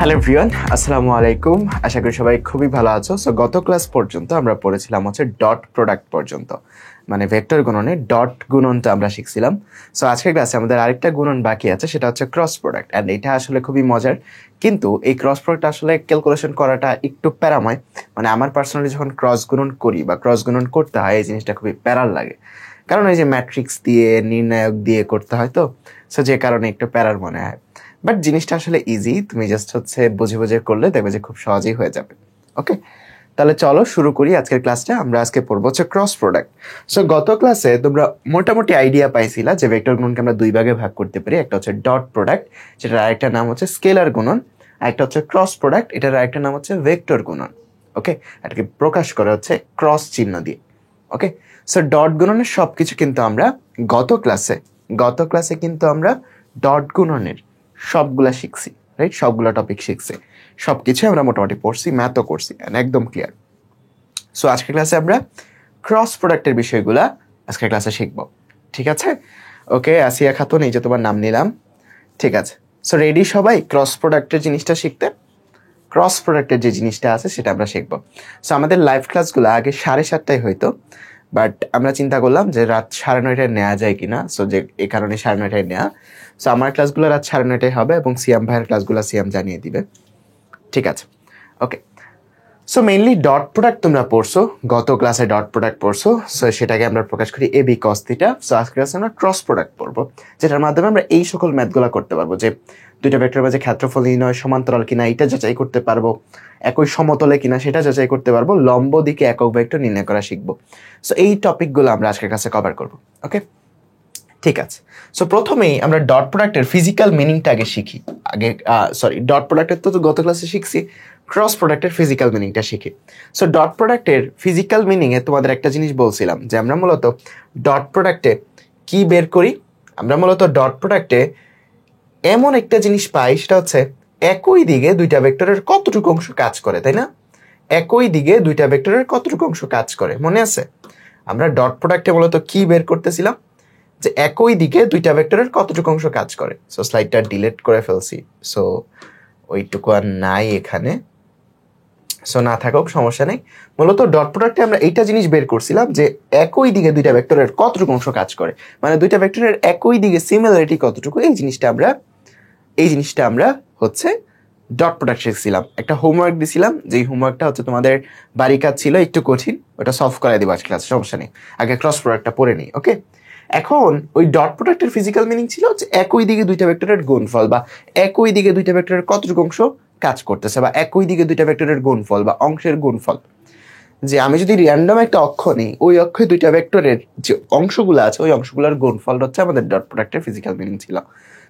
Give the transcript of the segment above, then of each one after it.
Hello everyone, আসসালামু আলাইকুম। আশা করি সবাই খুবই ভালো আছো। সো গত ক্লাস পর্যন্ত আমরা পড়েছিলাম ডট প্রোডাক্ট পর্যন্ত, মানে ভেক্টর গুণনে ডট গুণনটা আমরা শিখছিলাম। সো আজকের ক্লাসে আমাদের আরেকটা গুণন বাকি আছে, সেটা হচ্ছে ক্রস প্রোডাক্ট। অ্যান্ড এটা আসলে খুবই মজার, কিন্তু এই ক্রস প্রোডাক্ট আসলে ক্যালকুলেশন করাটা একটু প্যারাময়। মানে আমার পার্সোনালি যখন ক্রস গুণন করি বা ক্রস গুণন করতে হয়, এই জিনিসটা খুবই প্যারার লাগে, কারণ এই যে ম্যাট্রিক্স দিয়ে নির্ণায়ক দিয়ে করতে হয়, তো সো যে কারণে একটু প্যারার মনে হয়। বাট জিনিসটা আসলে ইজি, তুমি জাস্ট বুঝে বুঝে করলে দেখবে যে খুব সহজেই হয়ে যাবে। ওকে, তাহলে চলো শুরু করি আজকের ক্লাসটা। আমরা আজকে পড়বো ক্রস প্রোডাক্ট। সো গত ক্লাসে তোমরা মোটামুটি আইডিয়া পাইছিলা যে ভেক্টর গুণনকে আমরা দুই ভাগে ভাগ করতে পারি। একটা হচ্ছে ডট প্রোডাক্ট, যেটার আরেকটা নাম হচ্ছে স্কেলার গুণন, আর একটা হচ্ছে ক্রস প্রোডাক্ট, এটার আরেকটা নাম হচ্ছে ভেক্টর গুণন। ওকে, এটাকে প্রকাশ করা হচ্ছে ক্রস চিহ্ন দিয়ে। ওকে, সো ডট গুণনের সবকিছু কিন্তু আমরা গত ক্লাসে কিন্তু আমরা ডট গুণনের সবগুলা শিখছি, রাইট? সবগুলা টপিক শিখছি, সবকিছু আমরা মোটামুটি পড়ছি, ম্যাথও করছি, একদম ক্লিয়ার। সো আজকের ক্লাসে আমরা ক্রস প্রোডাক্টের বিষয়গুলা আজকের ক্লাসে শিখবো, ঠিক আছে? ওকে, আসিয়া খাতুন, এই যে তোমার নাম নিলাম, ঠিক আছে। সো রেডি সবাই ক্রস প্রোডাক্টের জিনিসটা শিখতে? ক্রস প্রোডাক্টের যে জিনিসটা আছে সেটা আমরা শিখবো। সো আমাদের লাইভ ক্লাসগুলো আগে 7:30 হইতো, বাট আমরা চিন্তা করলাম যে রাত 9:30 নেওয়া যায় কিনা। সো যে এই কারণে 9:30 নেওয়া। সো আমার ক্লাসগুলো রাত 9:30 হবে এবং সিয়াম ভাইয়ের ক্লাসগুলো সিয়াম জানিয়ে দিবে, ঠিক আছে? ওকে, সো মেইনলি ডট প্রোডাক্ট তোমরা পড়ছো, গত ক্লাসে ডট প্রোডাক্ট পড়ছো। সো সেটাকে আমরা প্রকাশ করি A B cos theta. So আজকের ক্লাসে আমরা ক্রস প্রোডাক্ট পড়বো, যেটার মাধ্যমে আমরা এই সকল ম্যাথগুলো করতে পারবো, যে দুইটা ভেক্টরের মাঝে ক্ষেত্রফল নির্ণয়, সমান্তরাল কিনা এটা যাচাই করতে পারবো, একই সমতলে কিনা সেটা যাচাই করতে পারবো, লম্ব দিকে একক ভেক্টর নির্ণয় করা শিখবো। সো এই টপিকগুলো আমরা আজকের ক্লাসে কভার করবো। ওকে, ঠিক আছে। সো প্রথমেই আমরা ডট প্রোডাক্টের ফিজিক্যাল মিনিংটা আগে শিখি। ডট প্রোডাক্টের তো গত ক্লাসে শিখছি, ক্রস প্রোডাক্টের ফিজিক্যাল মিনিংটা শিখি। সো ডট প্রোডাক্টের ফিজিক্যাল মিনিংয়ে তোমাদের একটা জিনিস বলছিলাম, যে আমরা মূলত ডট প্রোডাক্টে কি বের করি? আমরা মূলত ডট প্রোডাক্টে এমন একটা জিনিস পাই, সেটা হচ্ছে একই দিকে দুইটা ভেক্টরের কতটুকু অংশ কাজ করে, তাই না? একই দিকে দুইটা ভেক্টরের কতটুকু অংশ কাজ করে, মনে আছে? আমরা ডট প্রোডাক্টে মূলত কি বের করতেছিলাম, যে একই দিকে দুইটা ভেক্টরের কতটুকু অংশ কাজ করে। সো স্লাইডটা ডিলিট করে ফেলছি, সো ওইটুকু আর নাই এখানে। সো না থাকুক, সমস্যা নেই। মূলত ডট প্রোডাক্টে আমরা এইটা জিনিস বের করছিলাম, যে একই দিকে দুইটা ভেক্টরের কতটুকু অংশ কাজ করে, মানে দুইটা ভেক্টরের একই দিকে সিমিলারিটি কতটুকু, এই জিনিসটা আমরা হচ্ছে ডট প্রোডাক্ট শিখছিলাম। একটা হোমওয়ার্ক দিছিলাম, যেই হোমওয়ার্কটা হচ্ছে তোমাদের বাড়ি কাজ ছিল, একটু কঠিন, ওটা সলভ করাই দেবো আজকে ক্লাসে, সমস্যা নেই। আগে ক্রস প্রোডাক্টটা পড়ে নিই। ওকে, এখন ওই ডট প্রোডাক্টের ফিজিক্যাল মিনিং ছিল যে একই দিকে দুইটা ভেক্টরের গুণফল, বা একই দিকে দুইটা ভেক্টরের কতটুকু অংশ কাজ করতেছে, বা একই দিকে দুইটা ভেক্টরের গুণফল বা অংশের গুণফল। যে আমি যদি র্যান্ডম একটা অক্ষ নিই, ওই অক্ষে দুইটা ভেক্টরের যে অংশগুলো আছে, ওই অংশগুলোর গুণফল হচ্ছে আমাদের ডট প্রোডাক্টের ফিজিক্যাল মিনিং ছিল,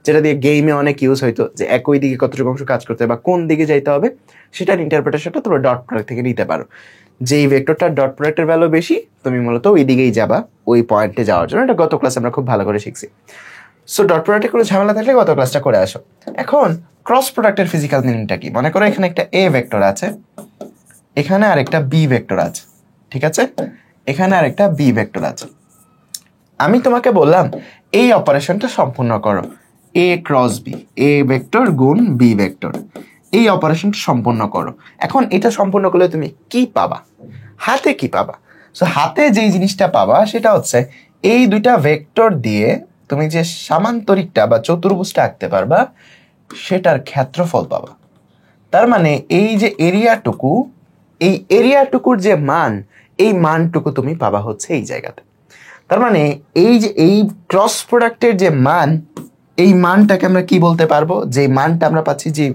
যেটা দিয়ে গেমে অনেক ইউজ হইতো, যে একই দিকে কতটুকু অংশ কাজ করতে বা কোন দিকে যাইতে হবে, সেটার ইন্টারপ্রিটেশনটা তোমরা ডট প্রোডাক্ট থেকে নিতে পারো। যেই ভেক্টরটার ডট প্রোডাক্টের ভ্যালু বেশি, তুমি মূলত ওই দিকেই যাবা, ওই পয়েন্টে যাওয়ার জন্য। এটা গত ক্লাসে আমরা খুব ভালো করে শিখছি। সো ডট প্রোডাক্টে কোনো ঝামেলা থাকলে গত ক্লাসটা করে আসো। এখন ক্রস প্রোডাক্টের ফিজিক্যাল মিনিংটা কি? মনে করো এখানে একটা এ ভেক্টর আছে, এখানে আর একটা বি ভেক্টর আছে, ঠিক আছে? এখানে আর একটা বি ভেক্টর আছে। আমি তোমাকে বললাম এই অপারেশনটা সম্পূর্ণ করো, এ ক্রস বি, এ ভেক্টর গুণ বি ভেক্টর, এই অপারেশনটা সম্পূর্ণ করো। এখন এটা সম্পূর্ণ করলে তুমি কি পাবা? হাতে কি পাবা? সো হাতে যেই জিনিসটা পাবা সেটা হচ্ছে এই দুইটা ভেক্টর দিয়ে তুমি যে সামান্তরিকটা বা চতুর্ভুজটা আঁকতে পারবা, সেটার ক্ষেত্রফল পাবা। তার মানে এই যে এরিয়াটুকু, এই এরিয়াটুকুর যে মান, এই মানটুকু তুমি পাবা হচ্ছে এই জায়গাতে। তার মানে এই যে এই ক্রস প্রোডাক্টের যে মান, এই মানটাকে আমরা কি বলতে পারবো? যে মানটা আমরা পাচ্ছি, যে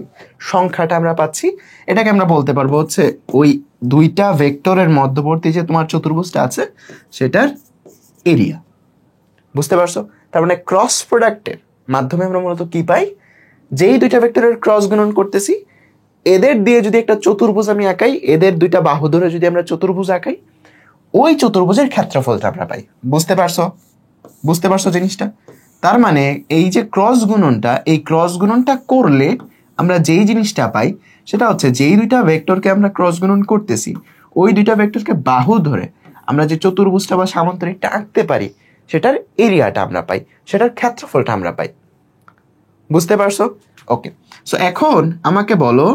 সংখ্যাটা আমরা পাচ্ছি, এটাকে আমরা বলতে পারবো হচ্ছে ওই দুইটা ভেক্টরের মধ্যবর্তী যে তোমার চতুর্ভুজটা আছে, সেটার এরিয়া। বুঝতে পারছো? তার মানে ক্রস প্রোডাক্টের মাধ্যমে আমরা মূলত কি পাই? যেই দুইটা ভেক্টরের ক্রস গুণন করতেছি, এদের দিয়ে যদি একটা চতুর্ভুজ আমি আঁকাই, এদের দুইটা বাহু ধরে যদি আমরা চতুর্ভুজ আঁকাই, ওই চতুর্ভুজের ক্ষেত্রফলটা আমরা পাই। বুঝতে পারছো জিনিসটা? তার মানে এই যে ক্রস গুণনটা, এই ক্রস গুণনটা করলে আমরা যেই জিনিসটা পাই, সেটা হচ্ছে যেই দুইটা ভেক্টরকে আমরা ক্রস গুণন করতেছি, ওই দুইটা ভেক্টরকে বাহু ধরে আমরা যে চতুর্ভুজটা বা সামান্তরিকটা আঁকতে পারি, সেটার এরিয়াটা আমরা পাই, সেটার ক্ষেত্রফলটা আমরা পাই। বুঝতে পারছো? ওকে, সো এখন আমাকে বলো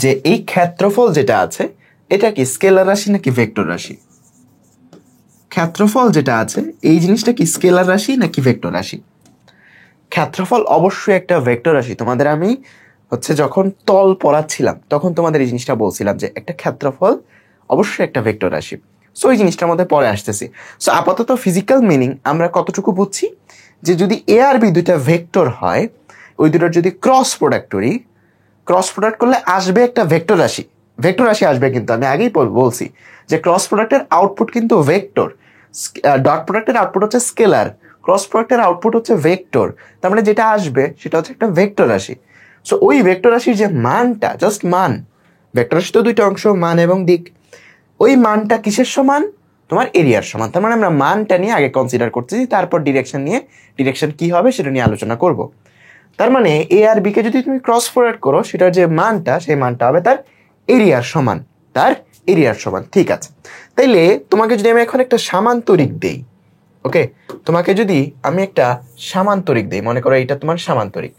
যে এই ক্ষেত্রফল যেটা আছে এটা কি স্কেলার রাশি নাকি ভেক্টর রাশি? ক্ষেত্রফল যেটা আছে এই জিনিসটা কি স্কেলার রাশি নাকি ভেক্টর রাশি? ক্ষেত্রফল অবশ্যই একটা ভেক্টর রাশি। তোমাদের আমি যখন তল পড়াচ্ছিলাম তখন তোমাদের এই জিনিসটা বলছিলাম যে একটা ক্ষেত্রফল অবশ্যই একটা ভেক্টর রাশি। সো এই জিনিসটার মধ্যে পরে আসতেছি। সো আপাতত ফিজিক্যাল মিনিং আমরা কতটুকু বুঝছি যে যদি এ আর বি দুইটা ভেক্টর হয়, ওই দুটোর যদি ক্রস প্রোডাক্ট করি, ক্রস প্রোডাক্ট করলে আসবে একটা ভেক্টর রাশি। ভেক্টর রাশি আসবে, কিন্তু আমি আগেই বলছি যে ক্রস প্রোডাক্টের আউটপুট কিন্তু ভেক্টর, ডট প্রোডাক্টের আউটপুট হচ্ছে স্কেলার, ক্রস প্রোডাক্টের আউটপুট হচ্ছে ভেক্টর। তার মানে যেটা আসবে সেটা হচ্ছে একটা ভেক্টর রাশি। সো ওই ভেক্টর রাশির যে মানটা, জাস্ট মান, ভেক্টর রাশি তো দুইটা অংশ, মান এবং দিক, ওই মানটা কিসের সমান? তোমার এরিয়ার সমান। তার মানে আমরা মানটা নিয়ে আগে কনসিডার করতেছি, তারপর ডিরেকশন নিয়ে, ডিরেকশন কি হবে সেটা নিয়ে আলোচনা করব। তার মানে এ আর বি কে যদি তুমি ক্রস প্রোডাক্ট করো, সেটার যে মানটা, সেই মানটা হবে তার এরিয়ার সমান, তার এরিয়ার সমান। ঠিক আছে, তাইলে তোমাকে যদি আমি এখন একটা সামান্তরিক দেই, ওকে, তোমাকে যদি আমি একটা সামান্তরিক দেই, মনে করো এইটা তোমার সামান্তরিক,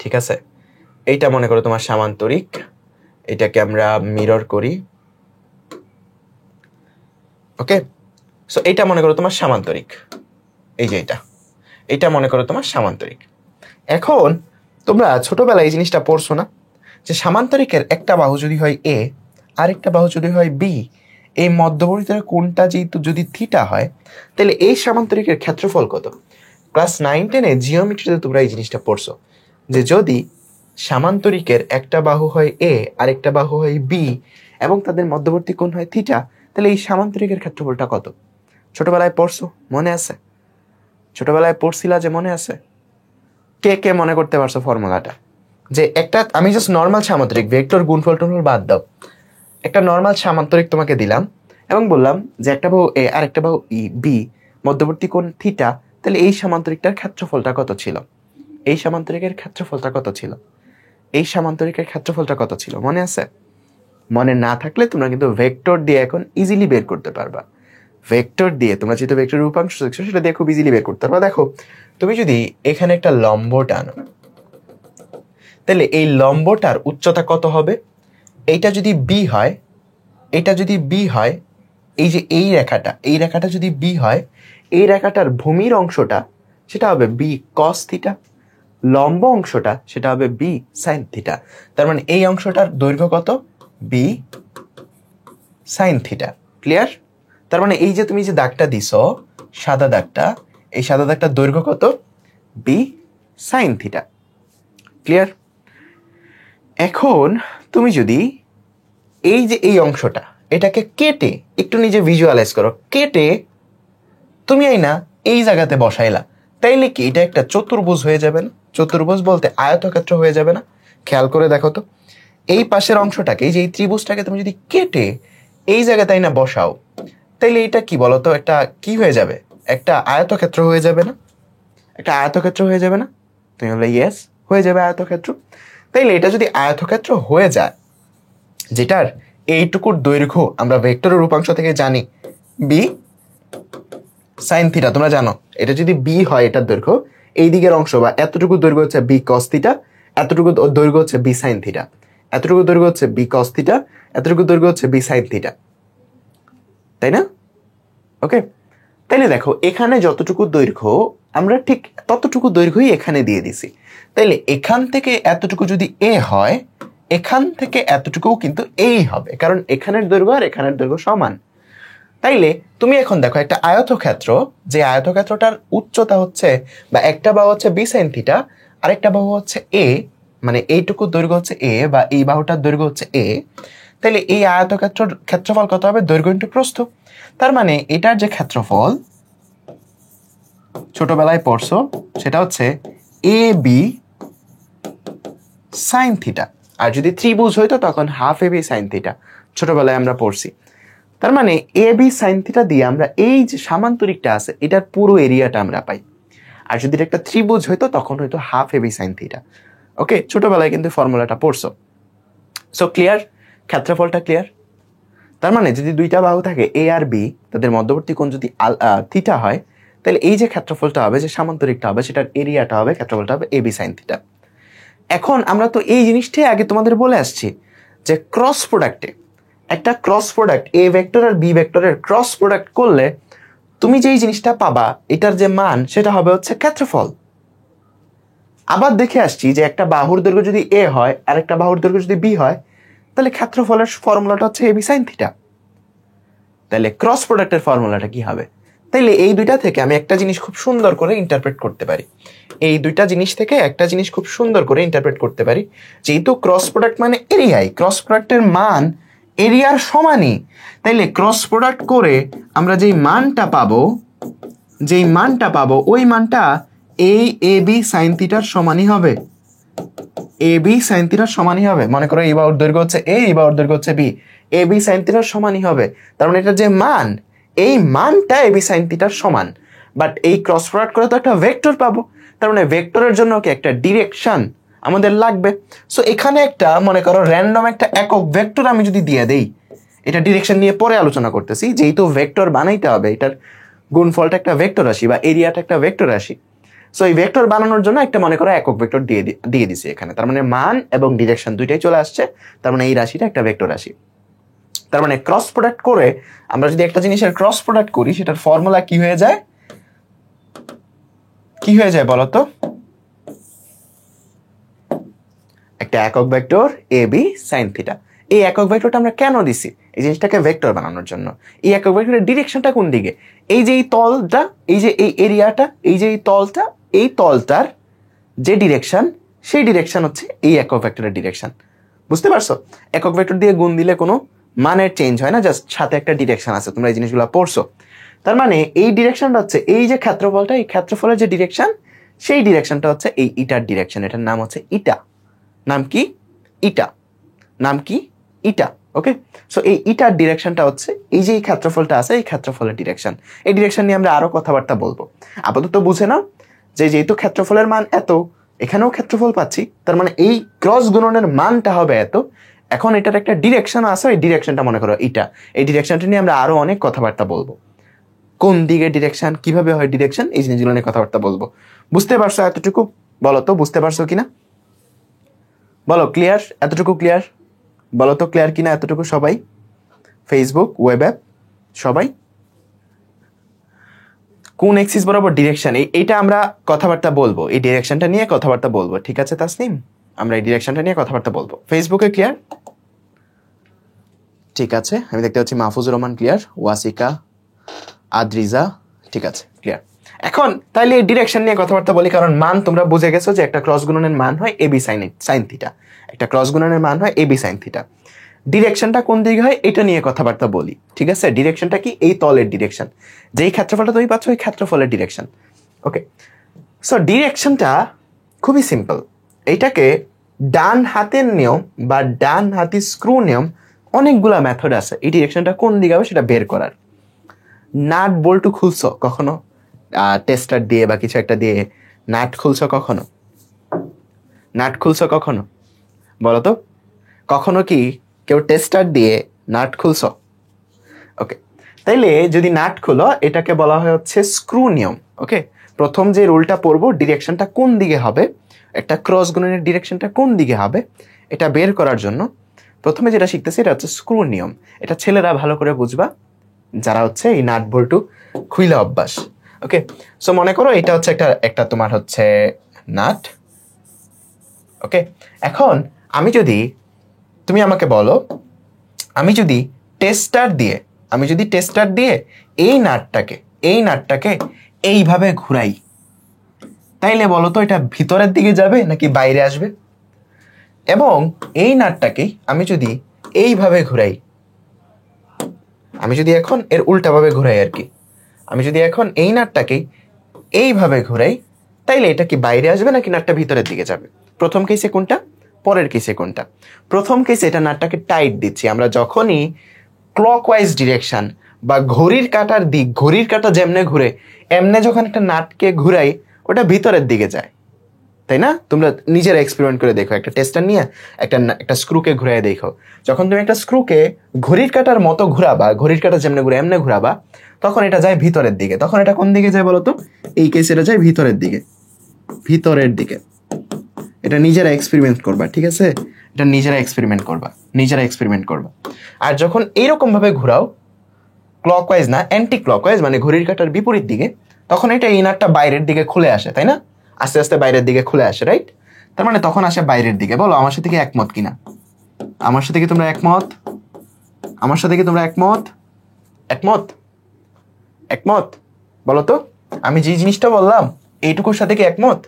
ঠিক আছে, এইটা মনে করো তোমার সামান্তরিক, এটাকে আমরা মিরর করি, ওকে। সো এইটা মনে করো তোমার সামান্তরিক, এই যে এইটা মনে করো তোমার সামান্তরিক। এখন তোমরা ছোটবেলায় এই জিনিসটা পড়ছো না, যে সামান্তরিকের একটা বাহু যদি হয় এ, আরেকটা বাহু যদি হয় বি, এই মধ্যবর্তী কোণটা যেহেতু যদি থিটা হয়, তাহলে এই সামান্তরিকের ক্ষেত্রফল কত? ক্লাস 9-10-এ জিওমেট্রিতে তোমরা এই জিনিসটা পড়ছো, যে যদি সামান্তরিকের একটা বাহু হয় এ, আরেকটা বাহু হয় বি, এবং তাদের মধ্যবর্তী কোণ হয় থিটা, তাহলে এই সামান্তরিকের ক্ষেত্রফলটা কত? ছোটবেলায় পড়ছো, মনে আছে? ছোটবেলায় পড়ছিলা যে, মনে আছে? কে কে মনে করতে পারছো ফর্মুলাটা? যে একটা, আমি জাস্ট নর্মাল সামান্তরিক, ভেক্টর গুণফল টুনফল বাদ দাও, একটা নর্মাল সামান্তরিক তোমাকে দিলাম এবং বললাম যে একটা বাহু এ আর একটা বাহু বি, মধ্যবর্তী কোণ থিটা, তাহলে এই সামান্তরিকটার ক্ষেত্রফলটা কত ছিল? এই সামান্তরিকের ক্ষেত্রফলটা কত ছিল? এই সামান্তরিকের ক্ষেত্রফলটা কত ছিল? মনে আছে? মনে না থাকলে তোমরা কিন্তু ভেক্টর দিয়ে এখন ইজিলি বের করতে পারবা। ভেক্টর দিয়ে তোমরা যেহেতু ভেক্টরের উপাংশ শিখছো, সেটা দিয়ে খুব ইজিলি বের করতে পারবা। দেখো, তুমি যদি এখানে একটা লম্ব টানো, তাহলে এই লম্বটার উচ্চতা কত হবে? এইটা যদি বি হয়, এটা যদি বি হয়, এই যে এই রেখাটা, এই রেখাটা যদি বি হয়, এই রেখাটার ভূমির অংশটা সেটা হবে বি কস থিটা, লম্ব অংশটা সেটা হবে বি সাইন থিটা। তার মানে এই অংশটার দৈর্ঘ্য কত? B sine theta. ক্লিয়ার? তার মানে এই যে তুমি যে দাগটা দিছো, সাদা দাগটা, এই সাদা দাগটার দৈর্ঘ্য কত? B sine theta. ক্লিয়ার? এখন তুমি যদি এই যে এই অংশটা, এটাকে কেটে একটু নিজে ভিজুয়ালাইজ করো, কেটে তুমি এই না এই জায়গাতে বসাইলা, তাইলে কি এটা একটা চতুর্ভুজ হয়ে যাবে না? চতুর্ভুজ বলতে আয়তক্ষেত্র হয়ে যাবে না? খেয়াল করে দেখো তো, এই পাশের অংশটাকে, এই যে এই ত্রিভুজটাকে তুমি যদি কেটে এই জায়গায় তাই না বসাও, তাইলে এটা কি বলতো, একটা কি হয়ে যাবে? একটা আয়তক্ষেত্র হয়ে যাবে না? একটা আয়তক্ষেত্র হয়ে যাবে না? তুমি বললে ইয়েস, হয়ে যাবে আয়তক্ষেত্র। তাইলে এটা যদি আয়তক্ষেত্র হয়ে যায়, যেটার এইটুকুর দৈর্ঘ্য আমরা ভেক্টরের রূপাংশ থেকে জানি বি সাইন থিটা, তোমরা জানো এটা যদি বি হয়, এটার দৈর্ঘ্য, এই দিকের অংশ বা এতটুকু দৈর্ঘ্য হচ্ছে বি কস থিটা, এতটুকু দৈর্ঘ্য হচ্ছে বি সাইন থিটা, এতটুকু দৈর্ঘ্য হচ্ছে বি কস থিটা, এতটুকু দৈর্ঘ্য হচ্ছে বি সাইন থিটা, তাই না? ওকে, তাইলে দেখো এখানে যতটুকু দৈর্ঘ্য, আমরা ঠিক ততটুকু দৈর্ঘ্যই এখানে দিয়ে দিছি। তাইলে এখান থেকে এতটুকু যদি এ হয়, এখান থেকে এতটুকুও কিন্তু এই হবে, কারণ এখানের দৈর্ঘ্য আর এখানের দৈর্ঘ্য সমান। তাইলে তুমি এখন দেখো একটা আয়তক্ষেত্র, যে আয়তক্ষেত্রটার উচ্চতা হচ্ছে, বা একটা বাহু হচ্ছে বি সাইন থিটা, আরেকটা বাহু হচ্ছে এ, মানে এইটুকু দৈর্ঘ্য হচ্ছে এ, বা এই বাহুটার দৈর্ঘ্য হচ্ছে এ, তাহলে এই আয়তক্ষেত্রের ক্ষেত্রফল কত হবে? দৈর্ঘ্য ইন্টু প্রস্থ। তার মানে এটার যে ক্ষেত্রফল ছোটবেলায় পড়ছো, সেটা হচ্ছে এ বি সাইন থিটা, আর যদি ত্রিভুজ হইতো তখন half A B sine theta, ছোটবেলায় আমরা পড়ছি। তার মানে এ বি সাইন থিটা দিয়ে আমরা এই যে সামান্তরিকটা আছে, এটার পুরো এরিয়াটা আমরা পাই। আর যদি একটা ত্রিভুজ হইতো তখন হয়তো half A B sine theta. Okay, ছোটবেলায় কিন্তু ফর্মুলাটা পড়ছো। So clear? ক্ষেত্রফলটা ক্লিয়ার? তার মানে যদি দুইটা বাহু থাকে এ আর বি, তাদের মধ্যবর্তী কোণ যদি থিটা হয়, তাহলে এই যে ক্ষেত্রফলটা হবে, যে সামান্তরিকটা হবে, সেটার এরিয়াটা হবে, ক্ষেত্রফলটা হবে এবি সাইন থিটা। এখন আমরা তো এই জিনিসটাই আগে তোমাদের বলে আসছি যে ক্রস প্রোডাক্টে, একটা ক্রস প্রোডাক্ট এ ভেক্টর আর বি ভেক্টরের ক্রস প্রোডাক্ট করলে তুমি যেই জিনিসটা পাবা, এটার যে মান সেটা হবে হচ্ছে ক্ষেত্রফল। আবার দেখে আসছি যে একটা বাহুর দৈর্ঘ্য যদি এ হয় আর একটা বাহুর দৈর্ঘ্য যদি বি হয়, তাহলে ক্ষেত্রফলের ফর্মুলাটা হচ্ছে এবি সাইন থিটা। তাহলে ক্রস প্রোডাক্টের ফর্মুলাটা কি হবে? তাইলে এই দুইটা থেকে আমি একটা জিনিস খুব সুন্দর করে ইন্টারপ্রেট করতে পারি, এই দুইটা জিনিস থেকে একটা জিনিস খুব সুন্দর করে ইন্টারপ্রেট করতে পারি। যেহেতু ক্রস প্রোডাক্ট মানে এরিয়াই, ক্রস প্রোডাক্টের মান এরিয়ার সমানই, তাইলে ক্রস প্রোডাক্ট করে আমরা যেই মানটা পাবো ওই মানটা এই এ বি সাইন থিটার সমানই হবে, এ বি সাইন থিটার সমানই হবে। মনে করো এই বাহুর দৈর্ঘ্য হচ্ছে এ, এই বাহুর দৈর্ঘ্য হচ্ছে বি, এ বি সাইন থিটার সমানই হবে। তার মানে এটা যে মান, এই মানটা এ বি সাইন থিটার সমান। বাট এই ক্রস প্রোডাক্ট করে তো একটা ভেক্টর পাবো, তার মানে ভেক্টরের জন্য কি একটা ডিরেকশন আমাদের লাগবে। সো এখানে একটা মনে করো র্যান্ডম একটা একক ভেক্টর আমি যদি দিয়ে দেই, এটা ডিরেকশন নিয়ে পরে আলোচনা করতেছি, যেহেতু ভেক্টর বানাইতে হবে, এটার গুণফলটা একটা ভেক্টর রাশি বা এরিয়াটা একটা ভেক্টর রাশি। সো এই ভেক্টর বানানোর জন্য একটা মনে করো একক ভেক্টর দিয়ে দিছি এখানে, তার মানে মান এবং ডিরেকশন দুইটাই চলে আসছে, তার মানে এই রাশিটা একটা ভেক্টর রাশি। তার মানে ক্রস প্রোডাক্ট করে আমরা যদি একটা জিনিসের ক্রস প্রোডাক্ট করি, সেটার ফর্মুলা কি হয়ে যায়, বলতো? একটা একক ভেক্টর এ বি সাইন থিটা। এই একক ভেক্টরটা আমরা কেন দিছি? এই জিনিসটাকে ভেক্টর বানানোর জন্য। এই একক ভেক্টরের ডিরেকশনটা কোন দিকে? এই যে এই তলটা, এই যে এই এরিয়াটা, এই যে এই তলটা, এই তলটার যে ডিরেকশন, সেই ডিরেকশন হচ্ছে এই একক ভেক্টরের ডিরেকশন। বুঝতে পারছো? একক ভেক্টর দিয়ে গুণ দিলে কোনো মানের চেঞ্জ হয় না, জাস্ট সাথে একটা ডিরেকশন আছে, তোমরা এই জিনিসগুলো পড়ছো। তার মানে এই ডিরেকশনটা হচ্ছে এই যে ক্ষেত্রফলটা, এই ক্ষেত্রফলের যে ডিরেকশন, সেই ডিরেকশনটা হচ্ছে এই ইটার ডিরেকশন। এটার নাম হচ্ছে ইটা। নাম কি? ইটা। নাম কি? ইটা। ওকে, সো এই ইটার ডিরেকশনটা হচ্ছে এই যে এই ক্ষেত্রফলটা আছে, এই ক্ষেত্রফলের ডিরেকশন। এই ডিরেকশন নিয়ে আমরা আরো কথাবার্তা বলবো। আপাতত বুঝে নাও যে যেহেতু ক্ষেত্রফলের মান এত, এখানেও ক্ষেত্রফল পাচ্ছি, তার মানে এই ক্রস গুণনের মানটা হবে এত। এখন এটার একটা ডিরেকশন আছে, এই ডিরেকশনটা মনে করো ইটা। এই ডিরেকশনটা নিয়ে আমরা আরো অনেক কথাবার্তা বলবো। কোন দিকে ডিরেকশন, কিভাবে হয় ডিরেকশন, এই জিনিসগুলো নিয়ে কথাবার্তা বলবো। বুঝতে পারছো এতটুকু? বলো তো বুঝতে পারছো কিনা? বলো ক্লিয়ার? এতটুকু ক্লিয়ার? বলো তো ক্লিয়ার কিনা এতটুকু সবাই? ফেসবুক, ওয়েব অ্যাপ, সবাই? কোন এক্সিস বরাবর ডিরেকশন, এইটা আমরা কথাবার্তা বলবো, এই ডিরেকশনটা নিয়ে কথাবার্তা বলবো। ঠিক আছে তাসনিম, আমরা এই ডিরেকশনটা নিয়ে কথাবার্তা বলবো। ফেসবুকে ক্লিয়ার? ঠিক আছে, আমি দেখতে পাচ্ছি মাহফুজুর রহমান ক্লিয়ার, ওয়াসিকা, আদ্রিজা, ঠিক আছে ক্লিয়ার। এখন তাইলে এই ডিরেকশন নিয়ে কথাবার্তা বলি, কারণ মান তোমরা বুঝে গেছো যে একটা ক্রস গুণনের মান হয় এবি সাইন থিটা, একটা ক্রস গুণনের মান হয় এবি সাইন থিটা। ডিরেকশনটা কোন দিকে হয় এটা নিয়ে কথাবার্তা বলি। ঠিক আছে, ডিরেকশনটা কি? এই তলের ডিরেকশন, যেই ক্ষেত্রফলটা তুমি পাচ্ছ ওই ক্ষেত্রফলের ডিরেকশন। ওকে, সো ডিরেকশনটা খুবই সিম্পল। এইটাকে ডান হাতের নিয়ম বা ডান হাতি স্ক্রু নিয়ম, অনেকগুলা মেথড আছে এই ডিরেকশনটা কোন দিকে হবে সেটা বের করার। নাট বল্টু খুলছো কখনো? টেস্টার দিয়ে বা কিছু একটা দিয়ে নাট খুলছো কখনো? নাট খুলছো কখনো? বলো তো, কখনো কি কেউ টেস্টার দিয়ে নাট খুলছো? ওকে, তাইলে যদি নাট খুলো, এটাকে বলা হয় হচ্ছে স্ক্রু নিয়ম। ওকে, প্রথম যে রুলটা পড়বো, ডিরেকশনটা কোন দিকে হবে, একটা ক্রস গুণনের ডিরেকশনটা কোন দিকে হবে, এটা বের করার জন্য প্রথমে যেটা শিখতেছি এটা হচ্ছে স্ক্রু নিয়ম। এটা ছেলেরা ভালো করে বুঝবা, যারা হচ্ছে এই নাট বল্টু খুইলা অভ্যাস। ওকে, সো মনে করো এটা হচ্ছে একটা তোমার হচ্ছে নাট। ওকে, এখন তুমি আমাকে বলো, আমি যদি টেস্টার দিয়ে এই নাটটাকে এইভাবে ঘুরাই, তাইলে বলো তো এটা ভিতরের দিকে যাবে নাকি বাইরে আসবে? এবং এই নাটটাকে আমি যদি এইভাবে ঘুরাই, আমি যদি এখন এর উল্টাভাবে ঘুরাই আর কি, আমি যদি এখন এই নাটটাকে এইভাবে ঘুরাই, তাইলে এটা কি বাইরে আসবে নাকি নাটটা ভিতরের দিকে যাবে? প্রথম কেসে কোনটা, পরের কেসে কোনটা? প্রথম কেসে এটা নাটটাকে টাইট দিচ্ছি। আমরা যখনই ক্লকওয়াইজ ডিরেকশন বা ঘড়ির কাঁটার দিক, ঘড়ির কাঁটা যেমনে ঘুরে এমনে যখন একটা নাটকে ঘুরাই, ওটা ভিতরের দিকে যায়, তাই না? তোমরা নিজেরা এক্সপেরিমেন্ট করে দেখো, একটা টেস্টার নিয়ে একটা স্ক্রুকে ঘুরাই দেখো। যখন তুমি একটা স্ক্রুকে ঘড়ির কাঁটার মতো ঘুরাবা, ঘড়ির কাঁটা যেমনে ঘুরে এমনে ঘুরাবা, তখন এটা যায় ভিতরের দিকে। তখন এটা কোন দিকে যায় বলতো? এই কেসে এটা যায় ভিতরের দিকে, ভিতরের দিকে। এটা নিজেরা এক্সপেরিমেন্ট করবা, ঠিক আছে? এটা নিজেরা এক্সপেরিমেন্ট করবা, নিজেরা এক্সপেরিমেন্ট করবা। আর যখন এইরকম ভাবে ঘোরাও, ক্লকওয়াইজ না অ্যান্টি ক্লকওয়াইজ, মানে ঘড়ির কাঁটার বিপরীত দিকে, তখন এটা ইনারটা বাইরের দিকে খুলে আসে, তাই না? আস্তে আস্তে বাইরের দিকে খুলে আসে, রাইট? তার মানে তখন আসে বাইরের দিকে। বলো আমার সাথে কি একমত কিনা? আমার সাথে কি তোমরা একমত? আমার সাথে কি তোমরা একমত? একমত? একমত বলো তো। আমি যে জিনিসটা বললাম এইটুকুর সাথে কি একমত?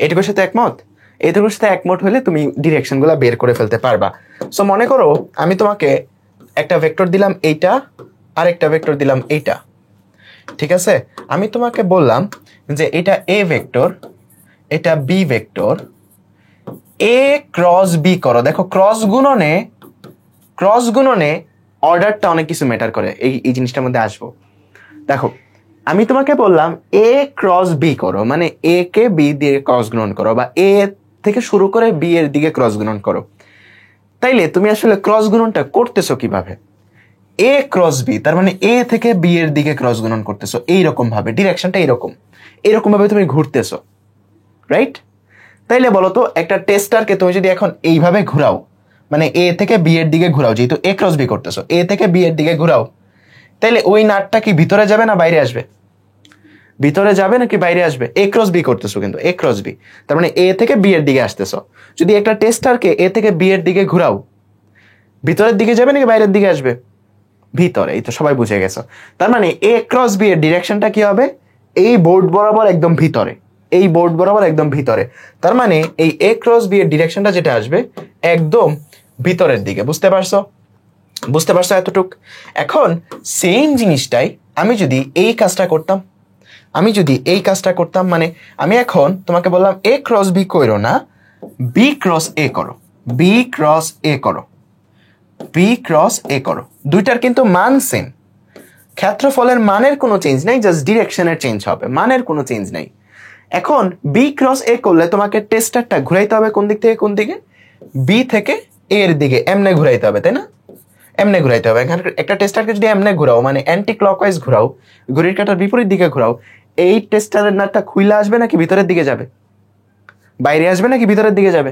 এইটুকুর সাথে একমত? এইটুকুর সাথে একমত হলে তুমি ডিরেকশনগুলো বের করে ফেলতে পারবা। সো মনে করো আমি তোমাকে একটা ভেক্টর দিলাম এইটা, আর একটা ভেক্টর দিলাম এইটা, ঠিক আছে? আমি তোমাকে বললাম যে এটা এ ভেক্টর, এটা বি ভেক্টর, এ ক্রস বি করো। দেখো ক্রস গুণনে অর্ডারটা অনেক কিছু ম্যাটার করে, এই জিনিসটার মধ্যে আসবো। দেখো আমি তোমাকে বললাম এ ক্রস বি করো, মানে এ কে বি দিয়ে ক্রস গুণন করো, বা এ থেকে শুরু করে বি এর দিকে ক্রস গুণন করো। তাইলে তুমি আসলে ক্রস গুণনটা করতেছো কিভাবে? এ ক্রস বি, তার মানে এ থেকে বি এর দিকে ক্রস গুণন করতেছো এইরকম ভাবে, ডিরেকশনটা এরকম ভাবে তুমি ঘুরতেছো, রাইট? তাইলে বলো তো একটা টেস্টারকে তুমি যদি এখন এইভাবে ঘুরাও, মানে এ থেকে বি এর দিকে ঘুরাও, যেহেতু এ ক্রস বি করতেছো, এ থেকে বি এর দিকে ঘুরাও, তাইলে ওই নাটটা কি ভিতরে যাবে না বাইরে আসবে? ভিতরে যাবে নাকি বাইরে আসবে? এ ক্রস বি করতেছো, কিন্তু এ ক্রস বি, তার মানে এ থেকে বি এর দিকে আসতেছো। যদি একটা টেস্টারকে এ থেকে বি এর দিকে ঘুরাও, ভিতরের দিকে যাবে নাকি বাইরের দিকে আসবে? ভিতরে। এই তো সবাই বুঝে গেছো। তার মানে এ ক্রস বি এর ডিরেকশনটা কি হবে? এই বোর্ড বরাবর একদম ভিতরে, এই বোর্ড বরাবর একদম ভিতরে। তার মানে এই এ ক্রস বি এর ডিরেকশনটা যেটা আসবে একদম ভিতরের দিকে। বুঝতে পারছো? বুঝতে পারছো এতটুক? এখন সেম জিনিসটাই আমি যদি এই কাজটা করতাম, মানে আমি এখন তোমাকে বললাম এ ক্রস বি করো না, বি ক্রস এ করো, বি ক্রস এ করো, বি ক্রস এ করো। দুইটার কিন্তু মান সেম, ক্ষেত্রফলের মানের কোনো চেঞ্জ নাই, জাস্ট ডিরেকশনের চেঞ্জ হবে, মানের কোনো চেঞ্জ নাই। এখন বি ক্রস এ করলে তোমাকে টেস্টারটা ঘুরাইতে হবে কোন দিক থেকে কোন দিকে? বি থেকে এ এর দিকে, এমনে ঘুরাইতে হবে, তাই না? এমনে ঘুরাইতে হবে। এখানে একটা টেস্টারকে যদি এমনে ঘুরাও, মানে অ্যান্টি ক্লকওয়াইজ ঘুরাও, ঘড়ির কাঁটার বিপরীত দিকে ঘুরাও, এই টেস্টারের নাটটা খুইলা আসবে নাকি ভিতরের দিকে যাবে? বাইরে আসবে নাকি ভিতরের দিকে যাবে?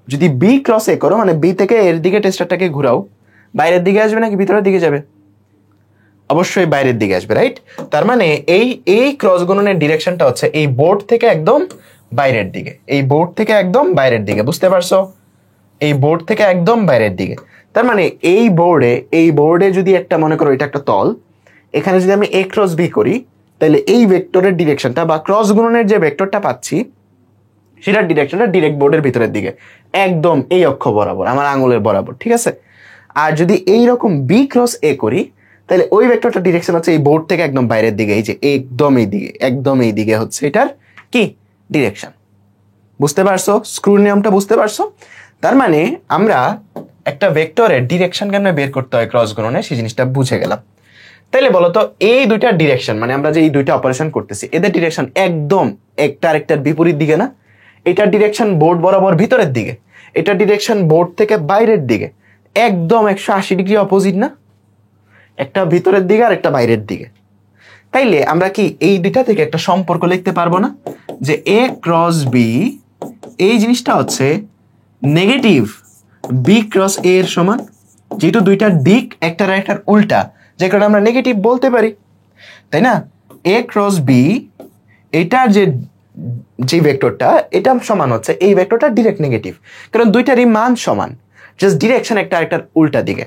যদি বি ক্রস এ করো, মানে বি থেকে এর দিকে টেস্টারটাকে ঘুরাও, বাইরের দিকে আসবে নাকি ভিতরের দিকে যাবে? অবশ্যই বাইরের দিকে আসবে, রাইট? তার মানে এই ক্রস গুণনের ডিরেকশনটা হচ্ছে এই বোর্ড থেকে একদম বাইরের দিকে, এই বোর্ড থেকে একদম বাইরের দিকে। বুঝতে পারছো? এই বোর্ড থেকে একদম বাইরের দিকে। তার মানে এই বোর্ডে যদি একটা, মনে করো এটা একটা তল, এখানে যদি আমি এ ক্রস বি করি, তাহলে এই ভেক্টরের ডিরেকশনটা বা ক্রস গুণনের যে ভেক্টরটা পাচ্ছি সেটার ডিরেকশনটা ডিরেক্ট বোর্ডের ভিতরের দিকে, একদম এই অক্ষ বরাবর, আমার আঙুলের বরাবর, ঠিক আছে? আর যদি এইরকম বি ক্রস এ করি, তাহলে ওই ভেক্টরটার ডিরেকশন হচ্ছে এই বোর্ড থেকে একদম বাইরের দিকে, এই যে একদম এই দিকে হচ্ছে এটার কি ডিরেকশন। বুঝতে পারছো? স্ক্রু নিয়মটা বুঝতে পারছো? তার মানে আমরা একটা ভেক্টরের ডিরেকশন কেমনে বের করতে হয় ক্রস গুণনে, সেই জিনিসটা বুঝে গেলাম। তাইলে বলতো এই দুইটা ডিরেকশন, মানে আমরা যে এই দুইটা অপারেশন করতেছি, এদের ডিরেকশন একদম একটা আরেকটার বিপরীত দিকে না? এটার ডিরেকশন বোর্ড বরাবর ভিতরের দিকে, এটার ডিরেকশন বোর্ড থেকে বাইরের দিকে, একদম 180 ডিগ্রি অপোজিট না? একটা ভিতরের দিকে আর একটা বাইরের দিকে। তাইলে আমরা কি এই দুইটা থেকে একটা সম্পর্ক লিখতে পারবো না, যে এ ক্রস বি এই জিনিসটা হচ্ছে নেগেটিভ বি ক্রস এ এর সমান, যেহেতু দুইটার দিক একটার একটার উল্টা, যে কারণে আমরা নেগেটিভ বলতে পারি, তাই না? এ ক্রস বি এটার যে ভেক্টরটা, এটা সমান হচ্ছে এই ভেক্টরটা ডিরেক্ট নেগেটিভ, কারণ দুইটারই মান সমান, জাস্ট ডিরেকশন একটা আরেকটার উল্টা দিকে।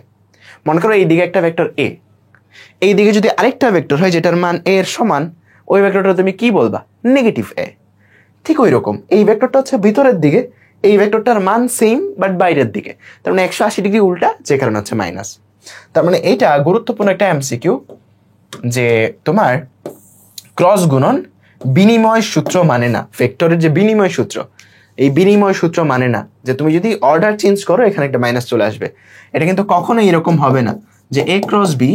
মনে করো এই দিকে একটা ভেক্টর এ, এই দিকে যদি আরেকটা ভেক্টর হয় যেটার মান এ এর সমান, ওই ভেক্টরটা তুমি কি বলবা? নেগেটিভ এ। ঠিক ওই রকম এই ভেক্টরটা হচ্ছে ভিতরের দিকে, এই ভেক্টরটার মান সেম বাট বাইরের দিকে, তার মানে 180 ডিগ্রি উল্টা, যে কারণে হচ্ছে মাইনাস। তার মানে এইটা গুরুত্বপূর্ণ একটা এমসিকিউ, যে তোমার ক্রস গুণন বিনিময় সূত্র মানে না, ভেক্টরের যে বিনিময় সূত্র, এই বিনিময় সূত্র মানে না যে তুমি যদি অর্ডার চেঞ্জ করো এখানে একটা মাইনাস চলে আসবে। এটা কিন্তু কখনোই এরকম হবে না যে এ ক্রস বি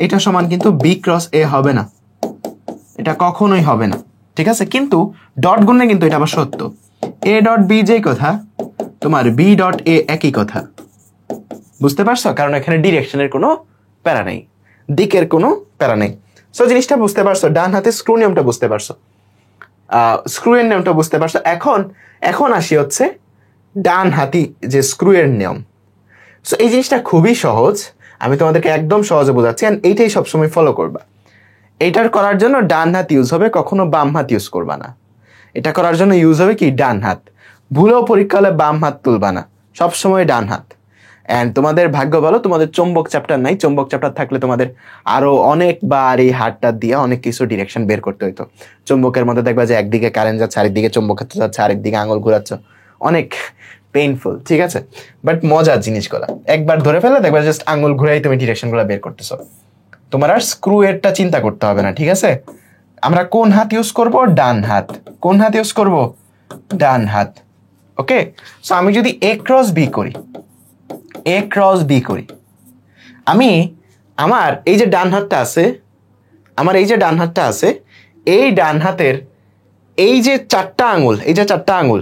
এটা সমান কিন্তু বি ক্রস এ হবে না, এটা কখনোই হবে না, ঠিক আছে? কিন্তু ডট গুণে কিন্তু এটা আবার সত্য, এ ডট বি যেই কথা, তোমার বি ডট এ একই কথা। বুঝতে পারছো? কারণ এখানে ডিরেকশনের কোনো প্যারা নেই। দিকের কোনো প্যারা নেই। সো জিনিসটা বুঝতে পারছো, ডান হাতে স্ক্রু নিয়মটা বুঝতে পারছো, স্ক্রু এর নিয়মটা বুঝতে পারছো। এখন আসি হচ্ছে ডান হাতি যে স্ক্রু এর নিয়ম। সো এই জিনিসটা খুবই সহজ, আমি তোমাদেরকে একদম সহজে বোঝাচ্ছি, এন্ড এইটাই সবসময় ফলো করবা। এইটার করার জন্য ডান হাত ইউজ হবে, কখনো বাম হাত ইউজ করবা না। এটা করার জন্য ইউজ হবে কি ডান হাত। ভুলেও পরীক্ষা হলে বাম হাত তুলবা না, সবসময় ডান হাত। অ্যান্ড তোমাদের ভাগ্য ভালো, তোমাদের চৌম্বক চ্যাপ্টার নাই। চৌম্বক চ্যাপ্টার থাকলে তোমাদের আরো অনেকবার এই হাতটা দিয়ে অনেক কিছু ডিরেকশন বের করতে হইতো। চৌম্বকের মধ্যে দেখবা যে একদিকে কারেন্ট যাচ্ছে, আরেকদিকে চৌম্বক যাচ্ছে, আরেকদিকে আঙুল ঘুরাচ্ছ, অনেক পেইনফুল, ঠিক আছে? বাট মজার জিনিসগুলা একবার ধরে ফেলে দেখবা জাস্ট আঙুল ঘুরাই তুমি ডিরেকশনগুলো বের করতেছো। তোমার আর স্ক্রু এরটা চিন্তা করতে হবে না, ঠিক আছে? আমরা কোন হাত ইউজ করব? ডান হাত। কোন হাত ইউজ করব? ডান হাত। ওকে, সো আমি যদি এ ক্রস বি করি, এ ক্রস বি করি, আমি আমার এই যে ডান হাতটা আছে, আমার এই যে ডান হাতটা আছে, এই ডান হাতের এই যে চারটা আঙুল, এই যে চারটা আঙুল,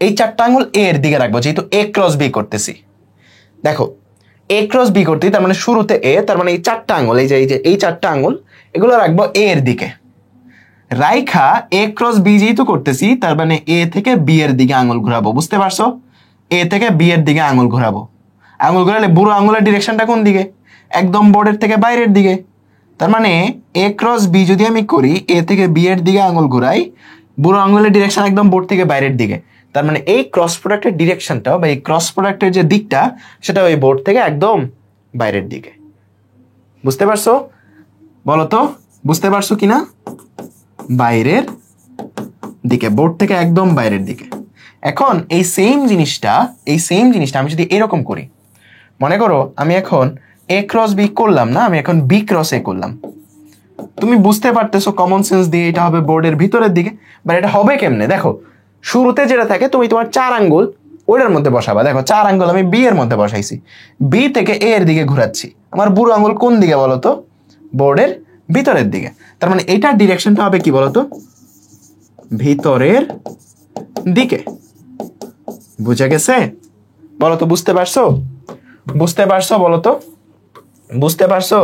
এই চারটা আঙুল এর দিকে রাখবো, যেহেতু এ ক্রস বি করতেছি। দেখো এ ক্রস বি করতে, তার মানে শুরুতে এ, তার মানে এই চারটা আঙুল, এই চারটা আঙুল এগুলো রাখবো এ এর দিকে। রাইখা এ ক্রস বি যেহেতু করতেছি, তার মানে এ থেকে বি এর দিকে আঙুল ঘোরাবো। বুঝতে পারছো? এ থেকে বি এর দিকে আঙুল ঘোরাবো। আঙুল ঘোরালে বুড়ো আঙুলের ডিরেকশনটা কোন দিকে? একদম বোর্ডের থেকে বাইরের দিকে। তার মানে এ ক্রস বি যদি আমি করি, এ থেকে বি এর দিকে আঙুল ঘোরাই, বুড়ো আঙুলের ডিরেকশন একদম বোর্ড থেকে বাইরের দিকে। তার মানে এই ক্রস প্রোডাক্টের ডিরেকশনটা বা এই ক্রস প্রোডাক্টের যে দিকটা, সেটা ওই বোর্ড থেকে একদম বাইরের দিকে। বুঝতে পারছো? বলো তো বুঝতে পারছো কিনা? বাইরের দিকে, বোর্ড থেকে একদম বাইরের দিকে। এখন এই সেম জিনিসটা আমি যদি এরকম করি, মনে করো আমি এখন এ ক্রস বি করলাম না, আমি এখন বি ক্রস এ করলাম। তুমি বুঝতে পারতেছো কমন সেন্স দিয়ে এটা হবে বোর্ডের ভিতরের দিকে। বাট এটা হবে কেমনে? দেখো শুরুতে যেটা থাকে, তুমি তোমার চার আঙ্গুল ওইটার মধ্যে বসাবা। দেখো চার আঙ্গুল আমি বি এর মধ্যে বসাইছি, বি থেকে এ এর দিকে ঘুরাচ্ছি। আমার বুড়ো আঙ্গুল কোন দিকে বলো তো? বোর্ডের ভিতরের দিকে। তার মানে এটার ডিরেকশনটা হবে কি বলতো? ভিতরের দিকে। বুঝে গেছে? বলো তো বুঝতে পারছো? বুঝতে পারছো? বলো তো বুঝতে পারছো?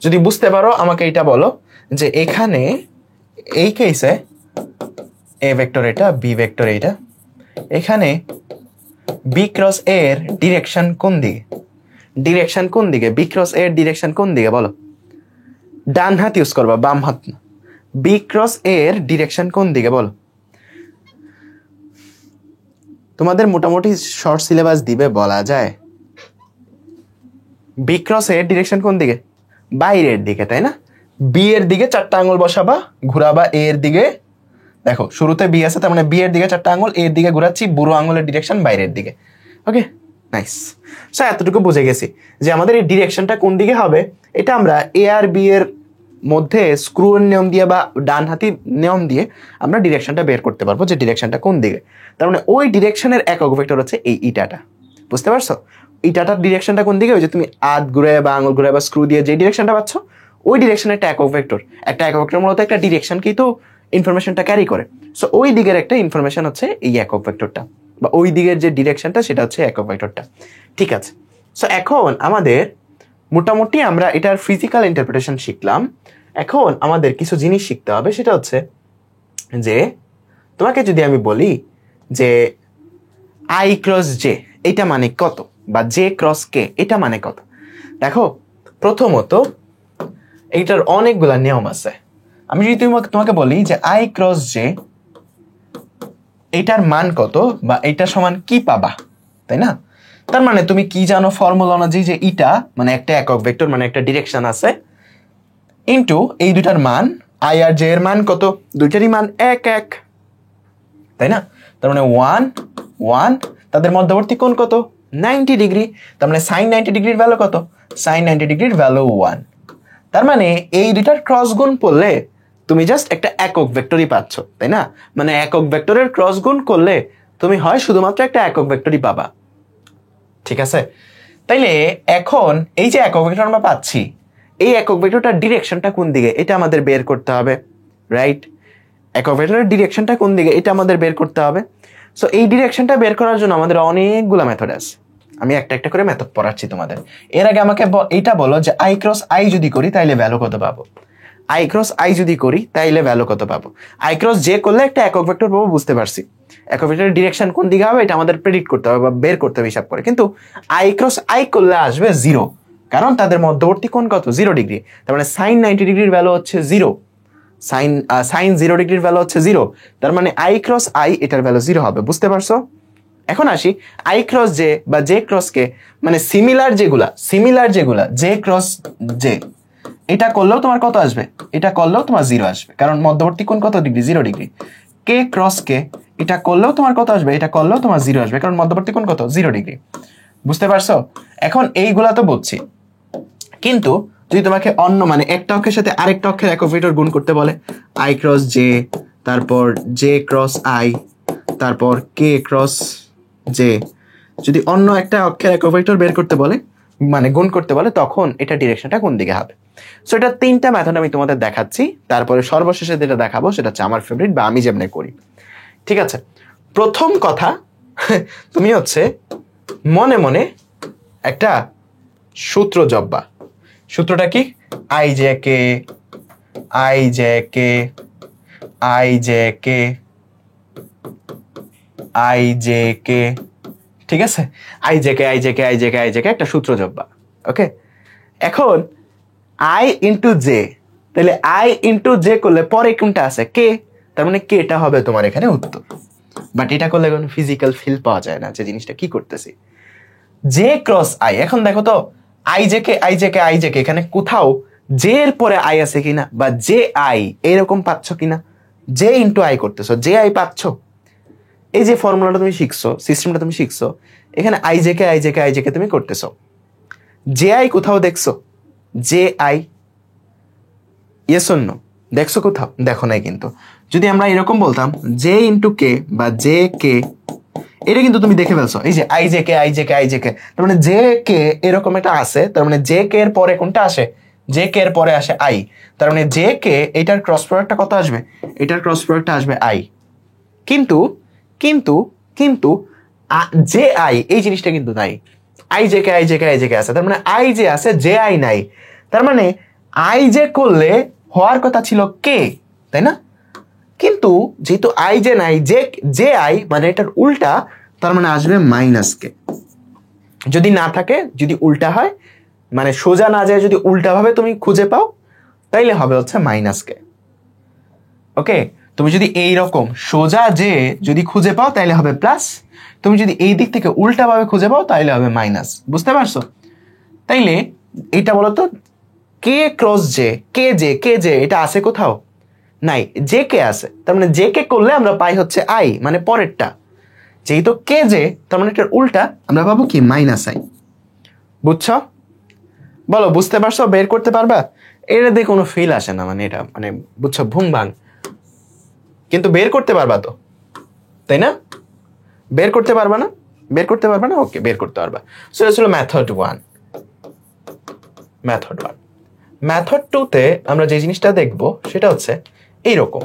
যদি বুঝতে পারো আমাকে এটা বলো যে এখানে এই কেসে এ ভেক্টর এটা, বি ভেক্টর এটা, এখানে বি ক্রস এ এর ডিরেকশন কোন দিকে? ডিরেকশন কোন দিকে? বি ক্রস এ এর ডিরেকশন কোন দিকে বলো? ডান হাত ইউজ করবা, বাম হাত না। বি ক্রস এ এর ডিরেকশন কোন দিকে বলো? তোমাদের মোটামুটি শর্ট সিলেবাস দিবে বলা যায়। বি ক্রস এর ডিরেকশন কোন দিকে? বাইরের দিকে, তাই না? বি এর দিকে চারটা আঙুল বসাবা, ঘুরাবা এ এর দিকে। দেখো শুরুতে বি আছে, তার মানে বি এর দিকে চারটা আঙুল, এর দিকে ঘুরাচ্ছি, বুড়ো আঙুলের ডিরেকশন বাইরের দিকে। ওকে, নাইস। সো এতটুকু বুঝে গেছি যে আমাদের এই ডিরেকশনটা কোন দিকে হবে। এটা আমরা এ আর বি এর মধ্যে স্ক্রুর নিয়ম দিয়ে বা ডান হাতি নিয়ম দিয়ে আমরা ডিরেকশনটা বের করতে পারবো, যে ডিরেকশনটা কোন দিকে। তার মানে ওই ডিরেকশনের একক ভেক্টর হচ্ছে এই ইটাটা। বুঝতে পারছো? ইটাটার ডিরেকশনটা কোন দিকে? ওই যে তুমি আধ ঘুরে বা আঙুল ঘুরে বা স্ক্রু দিয়ে যে ডিরেকশনটা পাচ্ছ, ওই ডিরেকশনের একটা একক ভেক্টর। একটা একক ভেক্টর মূলত একটা ডিরেকশনকেই তো ইনফরমেশনটা ক্যারি করে। সো ওই দিকের একটা ইনফরমেশন হচ্ছে এই একক ভেক্টরটা, বা ওই দিকের যে ডিরেকশনটা সেটা হচ্ছে একক ভেক্টরটা। ঠিক আছে, সো এখন আমাদের মোটামুটি আমরা এটার ফিজিক্যাল ইন্টারপ্রিটেশন শিখলাম। এখন আমাদের কিছু জিনিস শিখতে হবে, সেটা হচ্ছে যে তোমাকে যদি আমি বলি যে আই ক্রস জে এটা মানে কত, বা জে ক্রস কে এটা মানে কত। দেখো প্রথমত এইটার অনেকগুলা নিয়ম আছে। আমি যদি তোমাকে বলি যে আই ক্রস জে এটার মান কত বা এটা সমান কি পাবা, তাই না? তার মানে তুমি কি জানো ফর্মুলা অনুযায়ী যে ইটা মানে একটা একক ভেক্টর, মানে একটা ডিরেকশন আছে, ইনটু এই দুটার মান আই আর জে এর মান কত? দুইটারই মান এক এক, তাই না? তার মানে 1 1, তাদের মধ্যবর্তী কোণ কত? 90 ডিগ্রি। তার মানে সাইন 90 ডিগ্রির ভ্যালু কত? সাইন 90 ডিগ্রির ভ্যালু 1। তার মানে এই দুটার ক্রস গুণ করলে তুমি জাস্ট একটা একক ভেক্টরই পাচ্ছ, তাই না? মানে একক ভেক্টরের ক্রস গুণ করলে তুমি হয় শুধুমাত্র একটা একক ভেক্টরই পাবা। ঠিক আছে, তাইলে এখন এই যে একক ভেক্টর আমরা পাচ্ছি, এই একক ভেক্টরটার ডিরেকশনটা কোন দিকে এটা আমাদের বের করতে হবে, রাইট? একক ভেক্টরের ডিরেকশনটা কোন দিকে এটা আমাদের বের করতে হবে। সো এই ডিরেকশনটা বের করার জন্য আমাদের অনেকগুলো মেথড আছে। আমি একটা একটা করে মেথড পড়াচ্ছি তোমাদের। এর আগে আমাকে এইটা বলো যে আই ক্রস আই যদি করি তাইলে ভ্যালু কত পাবো। আই ক্রস আই যদি করি তাইলে ভ্যালু কত পাবো। আই ক্রস জে করলে একটা একক ভেক্টর পাবো, বুঝতে পারছি। একক ভেক্টরের ডিরেকশন কোন দিকে হবে এটা আমাদের প্রেডিক্ট করতে হবে বা বের করতে হবে হিসাব করে। কিন্তু আই ক্রস আই করলে আসবে 0, কারণ তাদের মধ্যবর্তী কোণ কত, 0 ডিগ্রি। তার মানে সাইন 90 ডিগ্রির ভ্যালু হচ্ছে 0, সাইন 0 ডিগ্রির ভ্যালু হচ্ছে 0। তার মানে আই ক্রস আই এটার ভ্যালু 0 হবে, বুঝতে পারছো? এখন আসি আই ক্রস জে বা জে ক্রস কে, মানে সিমিলার যেগুলা জে ক্রস জে, এটা করলেও তোমার কত আসবে, এটা করলেও তোমার 0 আসবে, কারণ মধ্যবর্তী কোণ কত ডিগ্রি, 0 ডিগ্রি। কে ক্রস কে, এটা করলেও তোমার কত আসবে, এটা করলেও তোমার 0 আসবে, কারণ মধ্যবর্তী কোণ কত, 0 ডিগ্রি। বুঝতে পারছো? এখন এইগুলা তো বুঝছি, কিন্তু যদি তোমাকে অন্য মানে একটা অক্ষের সাথে আরেকটা অক্ষের একক ভেক্টর গুণ করতে বলে, আই ক্রস জে, তারপর জে ক্রস আই, তারপর কে ক্রস জে, যদি অন্য একটা অক্ষের একক ভেক্টর বের করতে বলে মানে গুণ করতে বলে, তখন এটা ডিরেকশনটা কোন দিকে হবে। সো এটা 3টা মেথড আমি তোমাদের দেখাচ্ছি, তারপরে সর্বশেষে যেটা দেখাবো সেটা হচ্ছে আমার ফেভারিট বা আমি যেমন করি। ঠিক আছে, প্রথম কথা তুমি হচ্ছে মনে মনে একটা সূত্র জপবা। সূত্রটা কি? I j k i j k i j k i j কে, ঠিক আছে? I j k i j k i j k i j কে একটা সূত্র জপবা। ওকে, এখন আই ইন্টু জে, তাহলে আই ইন্টু জে করলে পরে কোনটা আছে, কে, তার মানে কেটা হবে তোমার এখানে উত্তর। বাট এটা করলে কোনো ফিজিক্যাল ফিল পাওয়া যায় না যে জিনিসটা কি করতেছি। জে ক্রস আই, এখন দেখো তো I j k i j k i j কে, এখানে কোথাও জে এর পরে আই আছে কিনা, বা জে আই এরকম পাচ্ছ কিনা, জে ইন্টু আই করতেছো, জে আই পাচ্ছ। এই যে ফর্মুলাটা তুমি শিখছো, সিস্টেমটা তুমি শিখছো, এখানে i j k i j k i j k তুমি করতেছো, জে আই কোথাও দেখছো, j i yes or no দেখছো কোথাও? দেখো নাই। কিন্তু যদি আমরা এরকম বলতাম জে ইন্টু কে বা জে কে, এটা কিন্তু তুমি দেখে ফেলছো, এই যে I j k i j k i j কে, তার মানে জে কে এরকম একটা আছে, তার মানে জে কে এর পরে কোনটা আসে, জে কে এর পরে আসে আই, তার মানে জে কে এটার ক্রস প্রোডাক্টটা কত আসবে, এটার ক্রস প্রোডাক্টটা আসবে আই। কিন্তু কিন্তু কিন্তু জে আই এই জিনিসটা কিন্তু নাই, I j k i j k i j কে আছে, তার মানে আই জে আছে জে আই নাই, তার মানে আই জে করলে হওয়ার কথা ছিল কে, তাই না? কিন্তু যেহেতু আই জে নাই, জে আই মানে এটার উল্টা, তার মানে আসবে মাইনাস কে। যদি না থাকে, যদি উল্টা হয়, মানে সোজা না যায়, যদি উল্টা ভাবে তুমি খুঁজে পাও, তাইলে হবে হচ্ছে মাইনাস কে। ওকে, তুমি যদি এই রকম সোজা যে যদি খুঁজে পাও তাইলে হবে প্লাস, তুমি যদি এই দিক থেকে উল্টা ভাবে খুঁজে পাও তাইলে হবে মাইনাস। বুঝতে পারছো? তাইলে এইটা বলতো কে ক্রস জে, কে জে এটা আছে কোথাও নাই, জে কে আছে, তার মানে জে কে করলে আমরা পাই হচ্ছে আই, মানে পরেরটা। যেহেতু কে জে, তার মানে এটার উল্টা আমরা পাবো কি, মাইনাস আই। বুঝছো? বলো বুঝতে পারছো? বের করতে পারবা? এটা দিয়ে কোনো ফিল আসে না, মানে এটা মানে বুঝছো, ভুং ভাং, কিন্তু বের করতে পারবা তো, তাই না? বের করতে পারবা না? বের করতে পারবা না? ওকে, বের করতে পারবা। সো এটা ছিল মেথড 1। মেথড 1। মেথড 2তে আমরা যে জিনিসটা দেখবো সেটা হচ্ছে এইরকম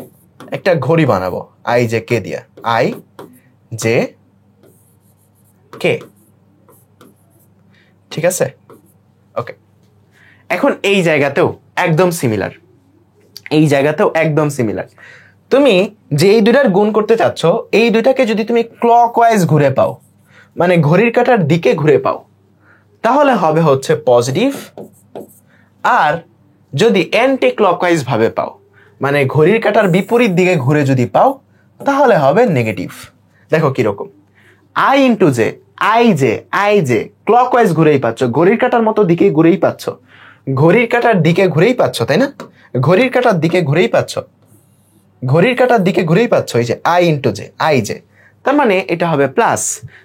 একটা ঘড়ি বানাবো আই জে কে দিয়া, আই জে কে, ঠিক আছে? ওকে, এখন এই জায়গাতেও একদম সিমিলার, এই জায়গাতেও একদম সিমিলার। তুমি যে এই দুইটার গুণ করতে চাচ্ছ, এই দুইটাকে যদি তুমি ক্লকওয়াইজ ঘুরে পাও, মানে ঘড়ির কাঁটার দিকে ঘুরে পাও, তাহলে হবে হচ্ছে পজিটিভ। আর যদি অ্যান্টি ক্লকওয়াইজ ভাবে পাও, মানে ঘড়ির কাঁটার বিপরীত দিকে ঘুরে যদি পাও, তাহলে হবে নেগেটিভ। দেখো কিরকম, I into J, I J clockwise ঘুরেই পাচ্ছ, ঘড়ির কাঁটার মতো দিকে ঘুরেই পাচ্ছ, ঘড়ির কাঁটার দিকে ঘুরেই পাচ্ছ, তাই না? ঘড়ির কাঁটার দিকে ঘুরেই পাচ্ছ, ঘড়ির কাঁটার দিকে ঘুরেই পাচ্ছ, এই যে I into J, I J, তার মানে এটা হবে প্লাস।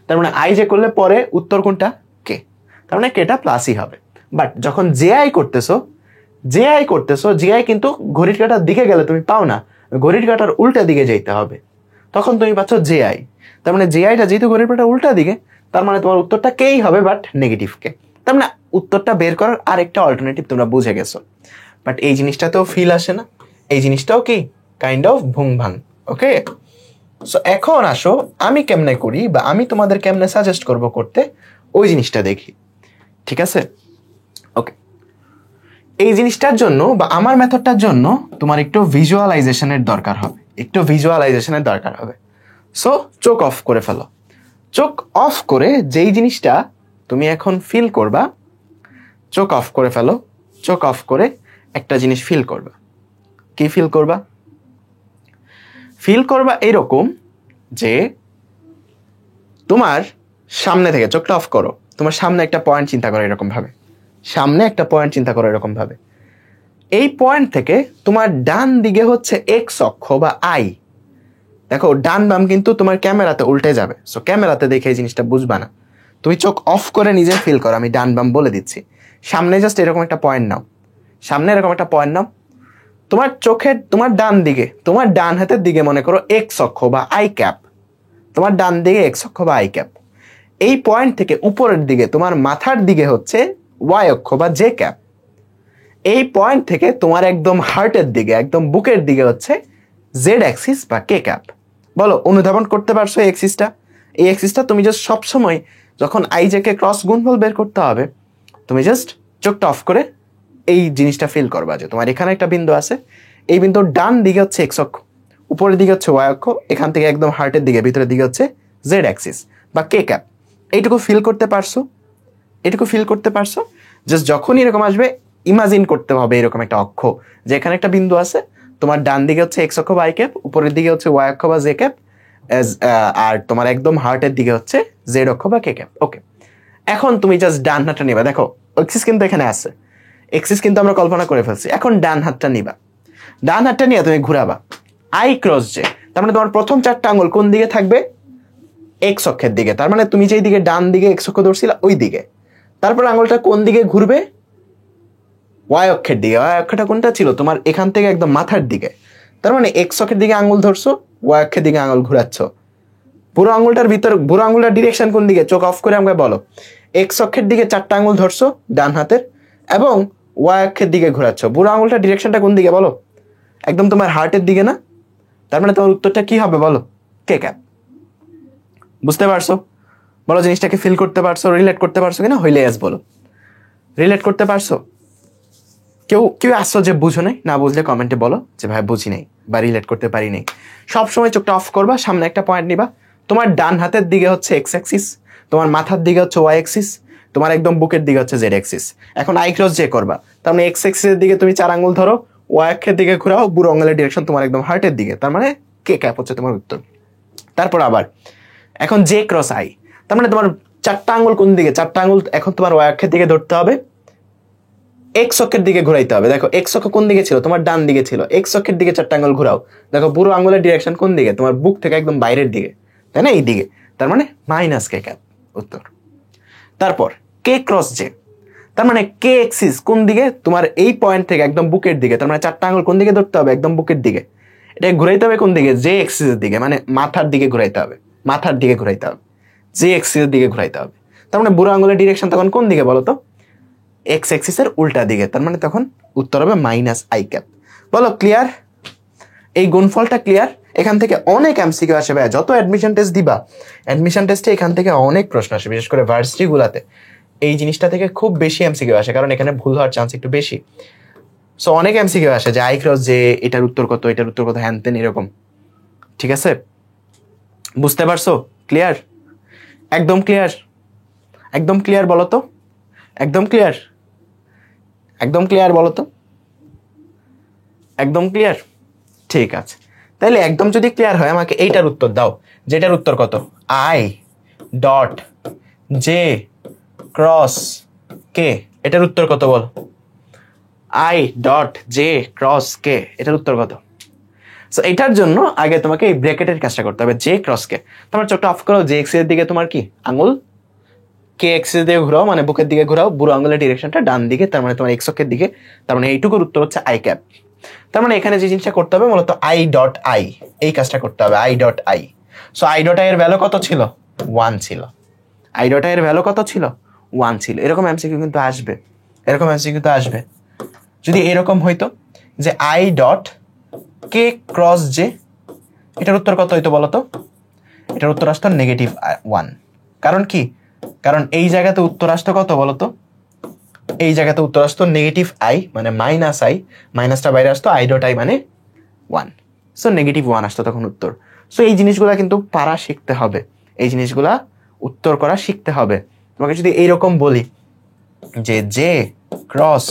তার মানে আই জে করলে পরে উত্তর কোনটা, কে, তার মানে কেটা প্লাসই হবে। বাট যখন জে আই করতেছো, জে আই কিন্তু ঘড়ির কাঁটার দিকে গেলে তুমি পাও না, ঘড়ির কাঁটার উল্টা দিকে যেতে হবে, তখন তুমি পাচ্ছ জে আই। তার মানে জে আইটা যেহেতু ঘড়ির কাঁটার উল্টা দিকে, তার মানে তোমার উত্তরটা কেই হবে, বাট নেগেটিভ কে। তার মানে উত্তরটা বের করার আরেকটা অল্টারনেটিভ তোমরা বুঝে গেছো। বাট এই জিনিসটাতেও ফিল আসে না, এই জিনিসটাও কি কাইন্ড অফ ভুং ভাং। ওকে, সো এখন আসো আমি কেমনে করি বা আমি তোমাদের কেমনে সাজেস্ট করব করতে, ওই জিনিসটা দেখি। ঠিক আছে, ওকে। এই জিনিসটার জন্য বা আমার মেথডটার জন্য তোমার একটু ভিজুয়ালাইজেশনের দরকার হবে, সো চোখ অফ করে ফেলো। চোখ অফ করে যেই জিনিসটা তুমি এখন ফিল করবা, চোখ অফ করে ফেলো। চোখ অফ করে একটা জিনিস ফিল করবা। কি ফিল করবা? ফিল করবা এরকম যে তোমার সামনে থেকে, চোখটা অফ করো, তোমার সামনে একটা পয়েন্ট চিন্তা করো এরকম ভাবে, এই পয়েন্ট থেকে তোমার ডান দিকে হচ্ছে এক্স অক্ষ বা আই। দেখো ডান বাম কিন্তু তোমার ক্যামেরাতে উল্টে যাবে, সো ক্যামেরাতে দেখে এই জিনিসটা বুঝবা না। তুমি চোখ অফ করে নিজে ফিল করো, আমি ডান বাম বলে দিচ্ছি। সামনে জাস্ট এরকম একটা পয়েন্ট নাও, তোমার চোখের, তোমার ডান দিকে, তোমার ডান হাতের দিকে মনে করো এক্স অক্ষ বা আই ক্যাপ, তোমার ডান দিকে এক্স অক্ষ বা আই ক্যাপ। এই পয়েন্ট থেকে উপরের দিকে তোমার মাথার দিকে হচ্ছে ওয়াই অক্ষ বা জে ক্যাপ। এই পয়েন্ট থেকে তোমার একদম হার্টের দিকে, একদম বুকের দিকে হচ্ছে জেড অ্যাক্সিস বা কে ক্যাপ। বলো, অনুধাবন করতে পারছো এই অ্যাক্সিসটা? তুমি জাস্ট সবসময় যখন আই জে কে ক্রস গুণফল বের করতে হবে, তুমি জাস্ট চোখটা অফ করে এই জিনিসটা ফিল করবা যে তোমার এখানে একটা বিন্দু আছে, এই বিন্দুর ডান দিকে হচ্ছে এক্স অক্ষ, উপরের দিকে হচ্ছে ওয়াই অক্ষ, এখান থেকে একদম হার্টের দিকে ভিতরের দিকে হচ্ছে জেড অ্যাক্সিস বা কে ক্যাপ। এইটুকু ফিল করতে পারছো? জাস্ট যখনই এরকম আসবে ইমাজিন করতে হবে এরকম একটা অক্ষ, যে এখানে একটা বিন্দু আছে, তোমার ডান দিকে হচ্ছে এক্স অক্ষ বা আই ক্যাপ, উপরের দিকে হচ্ছে ওয়াই অক্ষ বা জে ক্যাপ, আর তোমার একদম হার্টের দিকে হচ্ছে জেড অক্ষ বা কে ক্যাপ। ওকে, এখন তুমি জাস্ট ডান হাতটা নিবা। দেখো এক্সিস কিন্তু এখানে আছে, এক্সিস কিন্তু আমরা কল্পনা করে ফেলছি। এখন ডান হাতটা নিবা, ডান হাতটা নিয়ে তুমি ঘুরাবা আই ক্রস জে। তার মানে তোমার প্রথম 4টা আঙ্গুল কোন দিকে থাকবে? এক্স অক্ষের দিকে। তার মানে তুমি যেই দিকে ডান দিকে এক্স অক্ষ ধরছিলা ওই দিকে। তারপর আঙ্গুলটা কোন দিকে ঘুরবে? ওয়াই অক্ষের দিকে। ওয়াই অক্ষটা কোনটা ছিল? তোমার এখান থেকে একদম মাথার দিকে। তার মানে এক্স অক্ষের দিকে আঙ্গুল ধরছো, ওয়াই অক্ষের দিকে আঙ্গুল ঘুরাচ্ছ। বুড়ো আঙ্গুলটার ডিরেকশন কোন দিকে? চোখ অফ করে আমাকে বলো। এক্স অক্ষের দিকে 4টা আঙ্গুল ধরছো ডান হাতের, এবং ওয়াই অক্ষের দিকে ঘোরাচ্ছ। বুড়ো আঙ্গুলটার ডিরেকশনটা কোন দিকে বলো? একদম তোমার হার্টের দিকে না? তার মানে তোমার উত্তরটা কি হবে বলো? কে ক্যাপ। বুঝতে পারছো? বলো, জিনিসটাকে ফিল করতে পারছো, রিলেট করতে পারছো কিনা? হইলে এস বলো। রিলেট করতে পারছো? কেউ আসছো যে বুঝো নাই? না বুঝলে কমেন্টে বলো যে ভাই বুঝি নাই বা রিলেট করতে পারি নাই। সবসময় চোখটা অফ করবা, সামনে একটা পয়েন্ট নিবা, তোমার ডান হাতের দিকে হচ্ছে এক্স অ্যাক্সিস, তোমার মাথার দিকে হচ্ছে ওয়াই অ্যাক্সিস, তোমার একদম বুকের দিকে হচ্ছে জেড অ্যাক্সিস। এখন আই ক্রস জে করবা, তার মানে এক্স অ্যাক্সিসের দিকে তুমি 4 আঙ্গুল ধরো, ওয়াই অক্ষের দিকে ঘোরাও, বুড়ো আঙ্গুলের ডিরেকশন তোমার একদম হার্টের দিকে, তার মানে কে ক্যাপ হচ্ছে তোমার উত্তর। তারপর আবার এখন জে ক্রস আই, তার মানে তোমার 4টা আঙ্গুল কোন দিকে? 4টা আঙ্গুল এখন তোমার ওয়াই অক্ষের দিকে ধরতে হবে, এক্স অক্ষের দিকে ঘুরাইতে হবে। দেখো এক্স অক্ষ কোন দিকে ছিল? তোমার ডান দিকে ছিল। এক্স অক্ষের দিকে 4টা আঙ্গুল ঘুরাও, দেখো বুড়ো আঙ্গুলের ডিরেকশন কোন দিকে? তোমার বুক থেকে একদম বাইরের দিকে, তাই না? এই দিকে, তার মানে মাইনাস কে ক্যাপ উত্তর। তারপর কে ক্রস জে, তার মানে কে এক্সিস কোন দিকে? তোমার এই পয়েন্ট থেকে একদম বুকের দিকে, তার মানে 4টা আঙ্গুল কোন দিকে ধরতে হবে? একদম বুকের দিকে। এটা ঘুরাইতে হবে কোন দিকে? জে এক্সিসের দিকে, মানে মাথার দিকে ঘুরাইতে হবে, জে এক্সিসের দিকে ঘুরাইতে হবে। তার মানে বুড়ো আঙ্গুলের ডিরেকশন তখন কোন দিকে বলো তো? এক্স অ্যাক্সিসের উল্টা দিকে, তার মানে তখন উত্তর হবে মাইনাস আই ক্যাপ। বলো ক্লিয়ার? এই গুণফলটা ক্লিয়ার? এখান থেকে অনেক এমসিকিউ আসে ভাই, যত অ্যাডমিশন টেস্ট দিবা, অ্যাডমিশন টেস্টে এখান থেকে অনেক প্রশ্ন আসে, বিশেষ করে ভার্সিটি গুলাতে এই জিনিসটা থেকে খুব বেশি এমসিকিউ আসে, কারণ এখানে ভুল হওয়ার চান্স একটু বেশি। সো অনেক এমসিকিউ আসে যে আই ক্রস যে এটার উত্তর কত, হ্যান তেন এরকম। ঠিক আছে, বুঝতে পারছো? ক্লিয়ার? একদম ক্লিয়ার বলো তো, একদম ক্লিয়ার বলো তো, একদম ক্লিয়ার? ঠিক আছে, তাহলে একদম যদি ক্লিয়ার হয় আমাকে এইটার উত্তর দাও, যেটার উত্তর কত? I dot J cross K, এটার উত্তর কত বল? I dot J cross K, এটার উত্তর কত? সো এটার জন্য আগে তোমাকে এই ব্র্যাকেটের কাজটা করতে হবে, জে ক্রস কে। তোমার চোখটা অফ করো, জে এক্সিসের দিকে তোমার কি আঙ্গুল, কে এক্সিস দিকে ঘুরাও, মানে বুকের দিকে ঘুরাও, বুড়ো আঙ্গুলের ডিরেকশনটা ডান দিকে, তার মানে তোমার এক্স অক্ষের দিকে, তার মানে এইটুকুর উত্তর হচ্ছে আই ক্যাপ। তার মানে এখানে যে জিনিসটা করতে হবে মূলত আই ডট আই, এই কাজটা করতে হবে, I dot I. So I dot I এর ভ্যালু কত ছিল? 1 ছিল। আই ডট আই এর ভ্যালু কত ছিল? 1 ছিল। এরকম এমসিকিউ কিন্তু আসবে, যদি এরকম হইতো যে I dot K cross J এটার উত্তর কত হইতো বলো তো? এটার উত্তর আসতো -1। কারণ কি? কারণ এই জায়গাতে উত্তর আসতো কত বলো তো? এই জায়গাতে উত্তর আসতো -i মানে -i, মাইনাসটা বাইরে আসতো i.i মানে 1। সো -1 আসতো তখন উত্তর। সো এই জিনিসগুলা কিন্তু পারা শিখতে হবে, এই জিনিসগুলা উত্তর করা শিখতে হবে। তোমাকে যদি এইরকম বলি যে J cross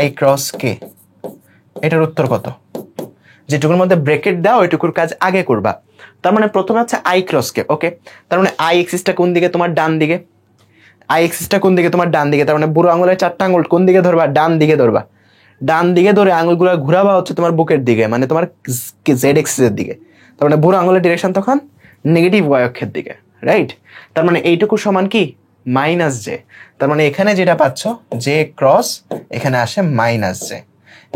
i cross K, এটার উত্তর কত? যেটুকুর মধ্যে ব্রেকেট দাও ওইটুকুর কাজ আগে করবা। তার মানে প্রথমে হচ্ছে i ক্রস কে, ওকে। তার মানে i এক্সিসটা কোন দিকে? তোমার ডান দিকে। i এক্সিসটা কোন দিকে? তোমার ডান দিকে। তার মানে বুড়ো আঙুলের 4টা আঙুল কোন দিকে ধরবা? ডান দিকে ধরবা। ডান দিকে ধরে আঙুলগুলো ঘুরাবা হচ্ছে তোমার বুকের দিকে, মানে তোমার জেড এক্সিসের দিকে। তার মানে বুড়ো আঙুলের ডিরেকশন তখন নেগেটিভ y অক্ষের দিকে, রাইট? তার মানে এইটুকু সমান কি? -j। তার মানে এখানে যেটা পাচ্ছ জে ক্রস, এখানে আসে -j।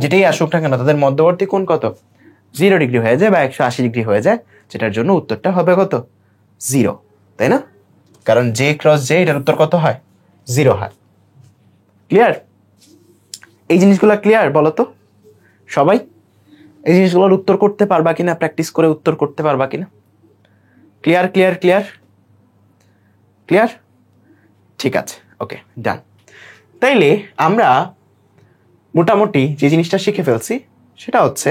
যেটাই আসুক না কেন তাদের মধ্যবর্তী কোণ কত? 0 ডিগ্রি হয়ে যায় বা 180 ডিগ্রি হয়ে যায়, যেটার জন্য উত্তরটা হবে কত? 0, তাই না? কারণ জে ক্রস জে, এটার উত্তর কত হয়? 0 হয়। ক্লিয়ার? এই জিনিসগুলো ক্লিয়ার বলো তো সবাই? এই জিনিসগুলোর উত্তর করতে পারবা কিনা, প্র্যাকটিস করে উত্তর করতে পারবা কিনা? Clear clear clear clear? ঠিক আছে, ওকে, ডান। তাইলে আমরা মোটামুটি যে জিনিসটা শিখে ফেলছি সেটা হচ্ছে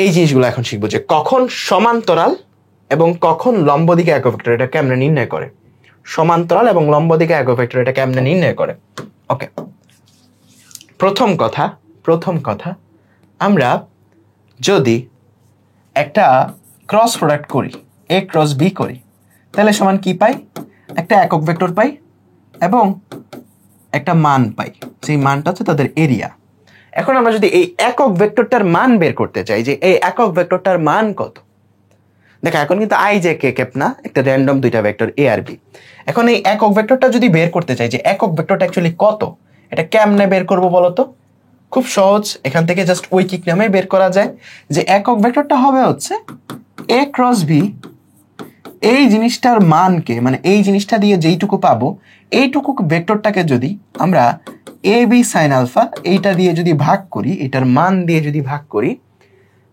এই জিনিসগুলো এখন শিখবো, যে কখন সমান্তরাল এবং কখন লম্ব দিকে একক ভেক্টর এটা কেমনে নির্ণয় করে। সমান্তরাল এবং লম্ব দিকে একক ভেক্টর এটা কেমনে নির্ণয় করে। ওকে, প্রথম কথা আমরা যদি একটা ক্রস প্রোডাক্ট করি, এ ক্রস বি করি, তাহলে সমান কি পাই? একটা একক ভেক্টর পাই এবং একটা মান পাই, সেই মানটা হচ্ছে তাদের এরিয়া। এখন আমরা যদি এই একক ভেক্টরটার মান বের করতে চাই, যে এই একক ভেক্টরটার মান কত, দেখো এখন কিন্তু i j k ক্যাপ না, একটা র্যান্ডম দুইটা ভেক্টর a আর b। এখন এই একক ভেক্টরটা যদি বের করতে চাই যে একক ভেক্টরটা অ্যাকচুয়ালি কত, এটা কেমনে বের করব বলো তো? খুব সহজ, এখান থেকে জাস্ট ঐকিক নামে বের করা যায় যে একক ভেক্টরটা হবে হচ্ছে a ক্রস b। এই জিনিসটার মানকে, মানে এই জিনিসটা দিয়ে যেইটুকু পাবো, এইটুকু ভেক্টরটাকে যদি আমরা a b sin আলফা এইটা দিয়ে যদি ভাগ করি, এটার মান দিয়ে যদি ভাগ করি,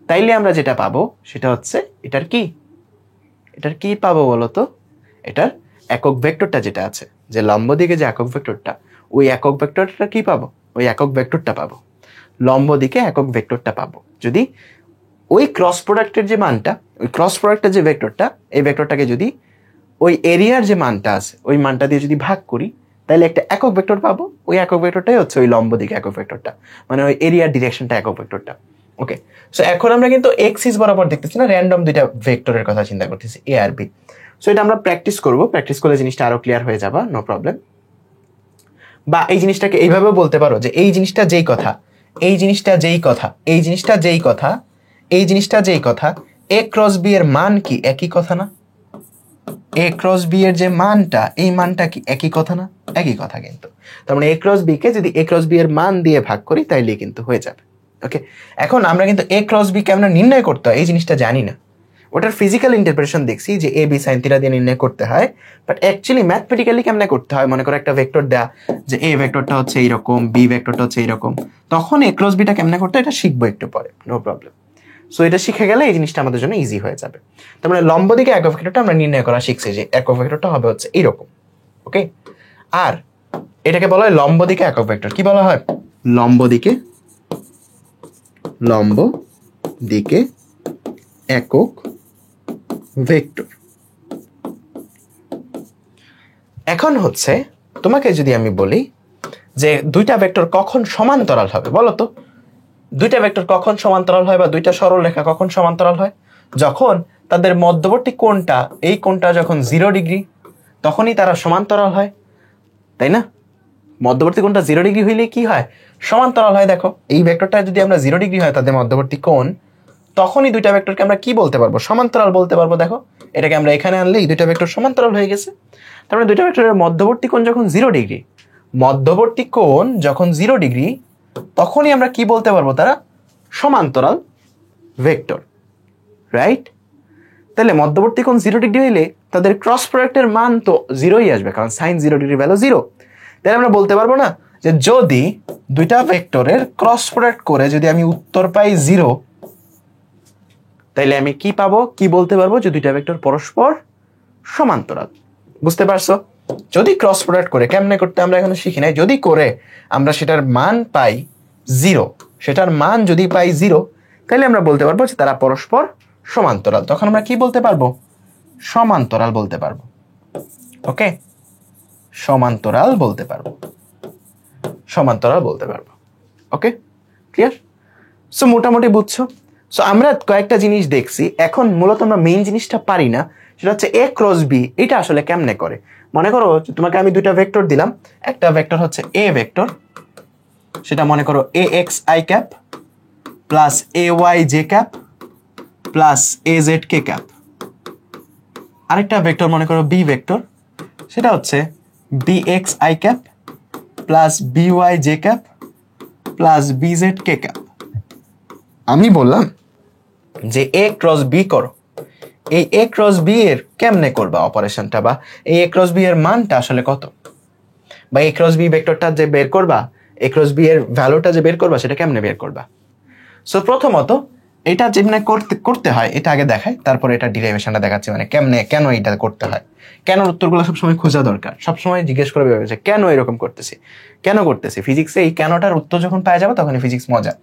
তাইলে আমরা যেটা পাবো সেটা হচ্ছে এটার কি পাবো বলো তো? এটার একক ভেক্টরটা যেটা আছে, যে লম্ব দিকে যে একক ভেক্টরটা, ওই একক ভেক্টরটা কি পাবো? ওই একক ভেক্টরটা পাবো, লম্ব দিকে একক ভেক্টরটা পাবো। যদি ওই ক্রস প্রোডাক্টের যে মানটা, ওই ক্রস প্রোডাক্টের যে ভেক্টরটা, এই ভেক্টরটাকে যদি ওই এরিয়ার যে মানটা আছে ওই মানটা দিয়ে যদি ভাগ করি, তাহলে একটা একক ভেক্টর পাবো। ওই একক ভেক্টরটাই হচ্ছে ওই লম্ব দিকে একক ভেক্টরটা, মানে ওই এরিয়ার ডিরেকশনটা একক ভেক্টরটা। ওকে, সো এখন আমরা কিন্তু এক্সিস বরাবর দেখতেছি না, র্যান্ডম দুইটা ভেক্টরের কথা চিন্তা করতেছি, এ আর বি। সো এটা আমরা প্র্যাকটিস করব, প্র্যাকটিস করলে জিনিসটা আরো ক্লিয়ার হয়ে যাবে, নো প্রবলেম। বা এই জিনিসটাকে এইভাবেও বলতে পারো যে এই জিনিসটা যেই কথা, এই জিনিসটা যেই কথা, এই জিনিসটা যেই কথা, এই জিনিসটা যেই কথা, এ ক্রস বি এর মান কি একই কথা না? এ ক্রস বি এর যে মানটা, এই মানটা কি একই কথা না? একই কথা কিন্তু। তার মানে এ ক্রস বি কে যদি এ ক্রস বি এর মান দিয়ে ভাগ করি তাইলে কিন্তু হয়ে যাবে। ওকে, এখন আমরা কিন্তু এ ক্রস বি কে আমরা নির্ণয় করতে হয় এই জিনিসটা জানি না, ওটার ফিজিক্যাল ইন্টারপ্রিটেশন দেখছি যে এ বি সাইন থিটা দিয়ে নির্ণয় করতে হয়, বাট অ্যাকচুয়ালি ম্যাথমেটিক্যালি কেমনে করতে হয়, মনে করো একটা ভেক্টর দেয়া যে এ ভেক্টরটা হচ্ছে এইরকম, বি ভেক্টরটা হচ্ছে এইরকম, তখন এ ক্রস বিটা কেমনে করতে হয় এটা শিখবো একটু পরে, নো প্রবলেম। সো এটা শিখে গেলে এই জিনিসটা আমাদের জন্য ইজি হয়ে যাবে। তার মানে লম্ব দিকে একক ভেক্টরটা আমরা নির্ণয় করা শিখছি, যে একক ভেক্টরটা হবে হচ্ছে এইরকম। ওকে, আর এটাকে বলা হয় লম্ব দিকে একক ভেক্টর। কি বলা হয়? লম্ব দিকে একক ভেক্টর। এখন হচ্ছে তোমাকে যদি আমি বলি যে দুইটা ভেক্টর কখন সমান্তরাল হবে বলো তো? দুইটা ভেক্টর কখন সমান্তরাল হয় বা দুইটা সরল রেখা কখন সমান্তরাল হয়? যখন তাদের মধ্যবর্তী কোণটা, এই কোণটা যখন 0 ডিগ্রি, তখনই তারা সমান্তরাল হয়, তাই না? মধ্যবর্তী কোণটা 0 ডিগ্রি হইলে কি হয়? সমান্তরাল হয়। দেখো এই ভেক্টরটা যদি আমরা 0 ডিগ্রি হয় তাদের মধ্যবর্তী কোণ, তখনই দুইটা ভেক্টরকে আমরা কি বলতে পারবো? সমান্তরাল বলতে পারবো। দেখো এটাকে আমরা এখানে আনলেই দুইটা ভেক্টর সমান্তরাল হয়ে গেছে। তার মানে দুইটা ভেক্টরের মধ্যবর্তী কোণ যখন 0 ডিগ্রি, মধ্যবর্তী কোণ যখন 0 ডিগ্রি, তখনই আমরা কি বলতে পারবো? তারা সমান্তরাল ভেক্টর, রাইট? তাহলে মধ্যবর্তী কোণ 0 ডিগ্রি হইলে তাদের ক্রস প্রোডাক্টের মান তো 0ই আসবে, কারণ সাইন 0 ডিগ্রি ভ্যালু 0। তাহলে আমরা বলতে পারবো না যে যদি দুইটা ভেক্টরের ক্রস প্রোডাক্ট করে যদি আমি উত্তর পাই 0, তাইলে আমি কি পাবো, কি বলতে পারবো, যে দুইটা ভেক্টর পরস্পর সমান্তরাল। বুঝতে পারছো? যদি ক্রস প্রোডাক্ট করে, কেমনে করতে আমরা এখনো শিখি নাই, যদি করে আমরা সেটার মান পাই 0, সেটার মান যদি পাই 0, তাহলে আমরা বলতে পারবো যে তারা পরস্পর সমান্তরাল। তখন আমরা কি বলতে পারবো? সমান্তরাল বলতে পারবো। ওকে, সমান্তরাল বলতে পারবো, সমান্তরাল বলতে পারবো। ওকে, ক্লিয়ার? সো মোটামুটি বুঝছো? সো আমরা কয়েকটা জিনিস দেখছি, এখন মূলত আমরা মেইন জিনিসটা পারি না, সেটা হচ্ছে এ ক্রস বি, এটা আসলে কেমনে করে। মনে করো তোমাকে আমি দুইটা ভেক্টর দিলাম, একটা ভেক্টর হচ্ছে এ ভেক্টর, সেটা মনে করো A X I cap plus A Y J cap plus A Z K cap. আরেকটা ভেক্টর মনে করো বি ভেক্টর, সেটা হচ্ছে B X I cap plus B Y J cap plus B Z K cap. আমি বললাম যে এ cross B করো, এই এ ক্রস বি এর কেমনে করবা অপারেশনটা, বা এই এ ক্রস বি এর মানটা আসলে কত, বা এ ক্রস বি ভেক্টরটা যে বের করবা, এ ক্রস বি এর ভ্যালুটা যে বের করবা, সেটা কেমনে বের করবা। সো প্রথমত এটা যেমনে করতে হয় এটা আগে দেখাই, তারপরে এটা ডিরাইভেশনটা দেখাচ্ছি, মানে কেমনে, কেন এটা করতে হয়, কেন উত্তরগুলো সবসময় খোঁজা দরকার, সবসময় জিজ্ঞেস করে যে কেন এরকম করতেছি, কেন করতেছি। ফিজিক্সে এই কেনটার উত্তর যখন পাওয়া যাবে তখন ফিজিক্স মজা।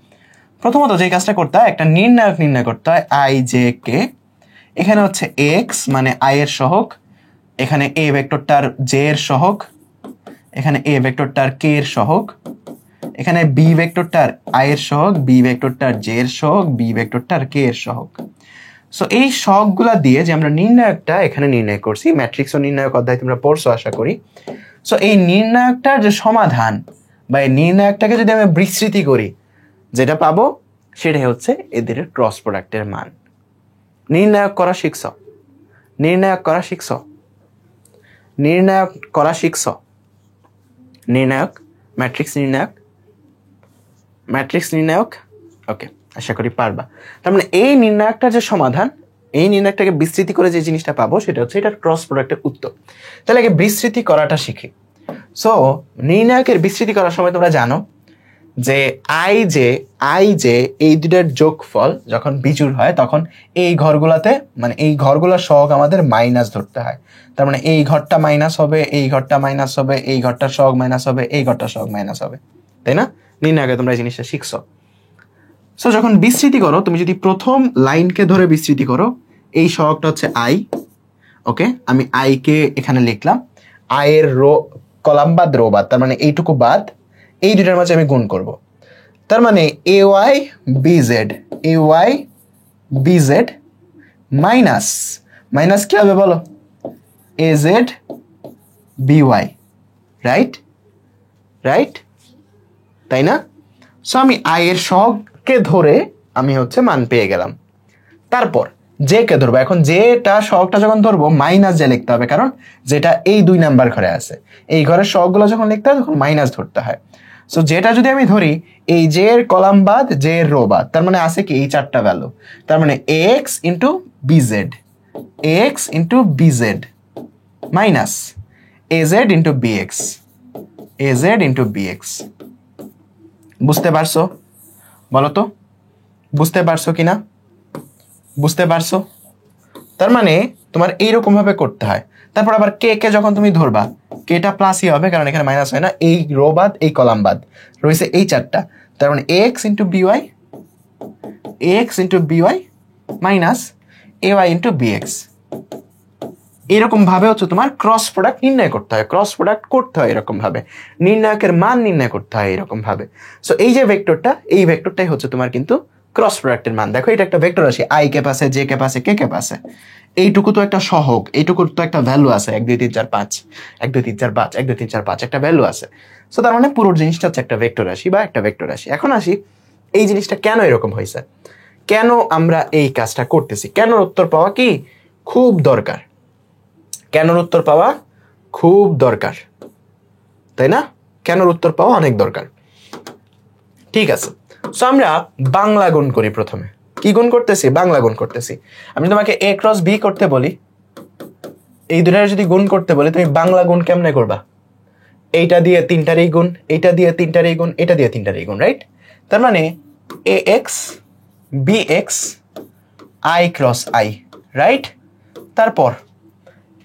প্রথমত যে কাজটা করতে হয়, একটা নির্ণায়ক নির্ণয় করতে হয়, আই জে কে। এখানে হচ্ছে এক্স মানে আই এর সহগ, এখানে এ ভেক্টরটার জে এর সহগ, এখানে এ ভেক্টরটার কে এর সহগ, এখানে বি ভেক্টরটার আই এর সহগ, বি ভেক্টরটার জে এর সহগ, বি ভেক্টরটার কে এর সহগ। সো এই সহগগুলা দিয়ে যে আমরা নির্ণায়কটা এখানে নির্ণয় করছি, ম্যাট্রিক্স ও নির্ণায়ক অধ্যায় তোমরা পড়ছো আশা করি। সো এই নির্ণায়কটার যে সমাধান বা এই নির্ণায়কটাকে যদি আমি বিস্তৃতি করি, যেটা পাবো সেটাই হচ্ছে এদের ক্রস প্রোডাক্টের মান। নির্ণায়ক করা শিখছ, নির্ণায়ক করা শিখছ, নির্ণায়ক করা শিখছ, নির্ণায়ক, ম্যাট্রিক্স নির্ণায়ক, ম্যাট্রিক্স নির্ণায়ক। ওকে, আশা করি পারবা। তার মানে এই নির্ণায়কটার যে সমাধান, এই নির্ণায়কটাকে বিস্তৃতি করে যে জিনিসটা পাবো সেটা হচ্ছে এটার ক্রস প্রোডাক্টের উত্তর। তাহলে আগে বিস্তৃতি করাটা শিখি। সো নির্ণায়কের বিস্তৃতি করার সময় তোমরা জানো যে আই জে এই দুটার যোগফল যখন বিজোড় হয় তখন এই ঘরগুলাতে, মানে এই ঘরগুলোর সহগ আমাদের মাইনাস ধরতে হয়। তার মানে এই ঘরটা মাইনাস হবে, এই ঘরটা মাইনাস হবে, এই ঘরটার সহগ মাইনাস হবে, এই ঘরটার সহগ মাইনাস হবে, তাই না? নির্ণায়কে তোমরা এই জিনিসটা শিখছো। সো যখন বিস্তৃতি করো, তুমি যদি প্রথম লাইনকে ধরে বিস্তৃতি করো, এই সহগটা হচ্ছে আই। ওকে, আমি আই কে এখানে লিখলাম, আই এর রো কলাম বাদ রো বাদ, তার মানে এইটুকু বাদ, এই দুটার মাঝে আমি গুণ করব। তার মানে A Y B Z, A Y B Z minus, minus কি হবে বলো, A Z B Y, right? Right, তাই না? সো আমি আই এর সহগকে ধরে আমি হচ্ছে মান পেয়ে গেলাম। তারপর জে কে ধরবো। এখন যেটা সহগটা যখন ধরবো মাইনাস জে লিখতে হবে, কারণ যেটা এই 2 নাম্বার ঘরে আছে, এই ঘরের সহগগুলো যখন লিখতে হয় তখন মাইনাস ধরতে হয়। সো যেটা যদি আমি ধরি, এই জে এর কলাম বাদ, জে এর রো বাদ, তার মানে আছে কি এই 4টা ভ্যালু, তার মানে x into b z, x into b z minus a z into b x, a z into b x. বুঝতে পারছো? বলো তো বুঝতে পারছো কিনা? বুঝতে পারছো? তার মানে তোমার এইরকম ভাবে করতে হয়। তারপর আবার কে কে যখন তুমি ধরবা, কেটা প্লাসই হবে, কারণ এখানে মাইনাস হয় না, এই রো বাদ, এই কলাম বাদ রয়েছে এই 4টা, তার মানে x into b y, x into b y minus a y into b x. এরকম ভাবে হচ্ছে তোমার ক্রস প্রোডাক্ট নির্ণয় করতে হয়, ক্রস প্রোডাক্ট করতে হয় এরকম ভাবে, নির্ণায়কের মান নির্ণয় করতে হয় এরকম ভাবে। সো এই যে ভেক্টরটা, এই ভেক্টরটাই হচ্ছে তোমার কিন্তু ক্রস প্রোডাক্টের মান। দেখো এটা একটা ভেক্টর রাশি, আই কে পাশে, জে কে পাশে, কে কে পাশে, এইটুকু তো একটা সহগ, এইটুকুর তো একটা ভ্যালু আছে, 1 2 3 4 5, 1 2 3 4 5, 1 2 3 4 5 একটা ভ্যালু আছে। সো তার মানে পুরো জিনিসটা হচ্ছে একটা ভেক্টর রাশি বা একটা ভেক্টর রাশি। এখন আসি এই জিনিসটা কেন এরকম হয়েছে, কেন আমরা এই কাজটা করতেছি, কেন উত্তর পাওয়া কি খুব দরকার, কেন উত্তর পাওয়া খুব দরকার, তাই না? কেন উত্তর পাওয়া অনেক দরকার। ঠিক আছে, সো আমরা বাংলা গুণ করি। প্রথমে কি গুণ করতেছি? বাংলা গুণ করতেছি। আমি তোমাকে এ ক্রস বি করতে বলি, এই দুটার যদি গুণ করতে বলি, তুমি বাংলা গুণ কেমনে করবা? এইটা দিয়ে 3টারই গুণ, এইটা দিয়ে 3টারই গুণ, এটা দিয়ে 3টারই গুণ, রাইট? তার মানে A X B X I cross I, right? তারপর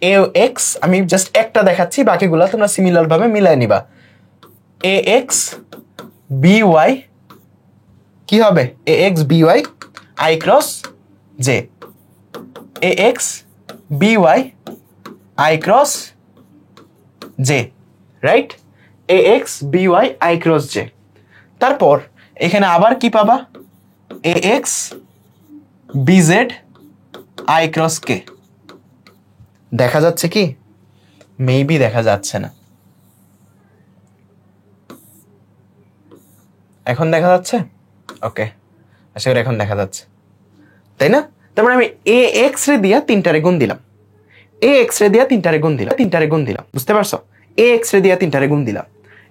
এ এক্স, আমি জাস্ট একটা দেখাচ্ছি, বাকিগুলো তোমরা সিমিলার ভাবে মিলাই নিবা। এ এক্স বি ওয়াই কি হবে? A X B Y I cross J, A X B Y I cross J, right? A X B Y I cross J. তারপর এখানে আবার কি পাবা? A X B Z I cross K. দেখা যাচ্ছে কি? মেবি দেখা যাচ্ছে না। এখন দেখা যাচ্ছে? ওকে, আশা করি এখন দেখা যাচ্ছে, তাই না? তার মানে আমি এ এক্স রে দিয়া তিনটারে গুণ দিলাম, এ এক্স রে দিয়া তিনটারে গুণ দিলাম, বুঝতে পারছো? এ এক্স রে দিয়া তিনটারে গুণ দিলাম।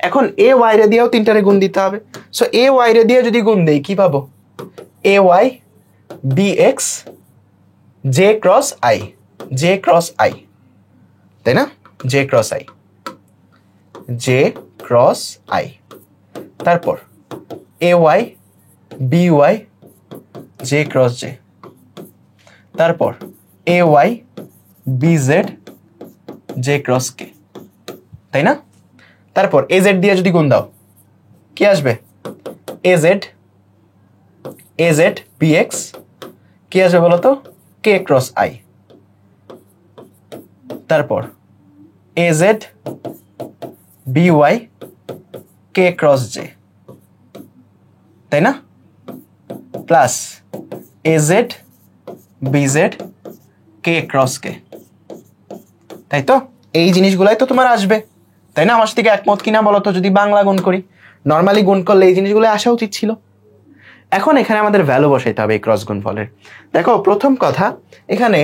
এখন এ ওয়াই রে দিয়েও তিনটারে গুণ দিতে হবে। সো এ ওয়াই রে দিয়ে যদি গুণ দেই কি পাবো? A Y B X J cross I, J cross I, তাই না? J cross I, J cross I. তারপর A Y B Y J cross J, তারপর A Y B Z J cross কে, তাই না? তারপর এ জেড দিয়ে যদি গুণ দাও কি আসবে? এ জেড বি এক্স কি আসবে বলো তো? K cross I. তারপর a Z B y k cross j, তাই না? Plus A Z b Z k cross কে, তাই তো? এই জিনিসগুলাই তো তোমার আসবে, তাই না? আমার সাথে একমত কিনা বলো তো? যদি বাংলা গুণ করি, নর্মালি গুণ করলে এই জিনিসগুলো আসা উচিত ছিল। এখন এখানে আমাদের ভ্যালু বসাইতে হবে এই ক্রস গুণফলের। দেখো প্রথম কথা, এখানে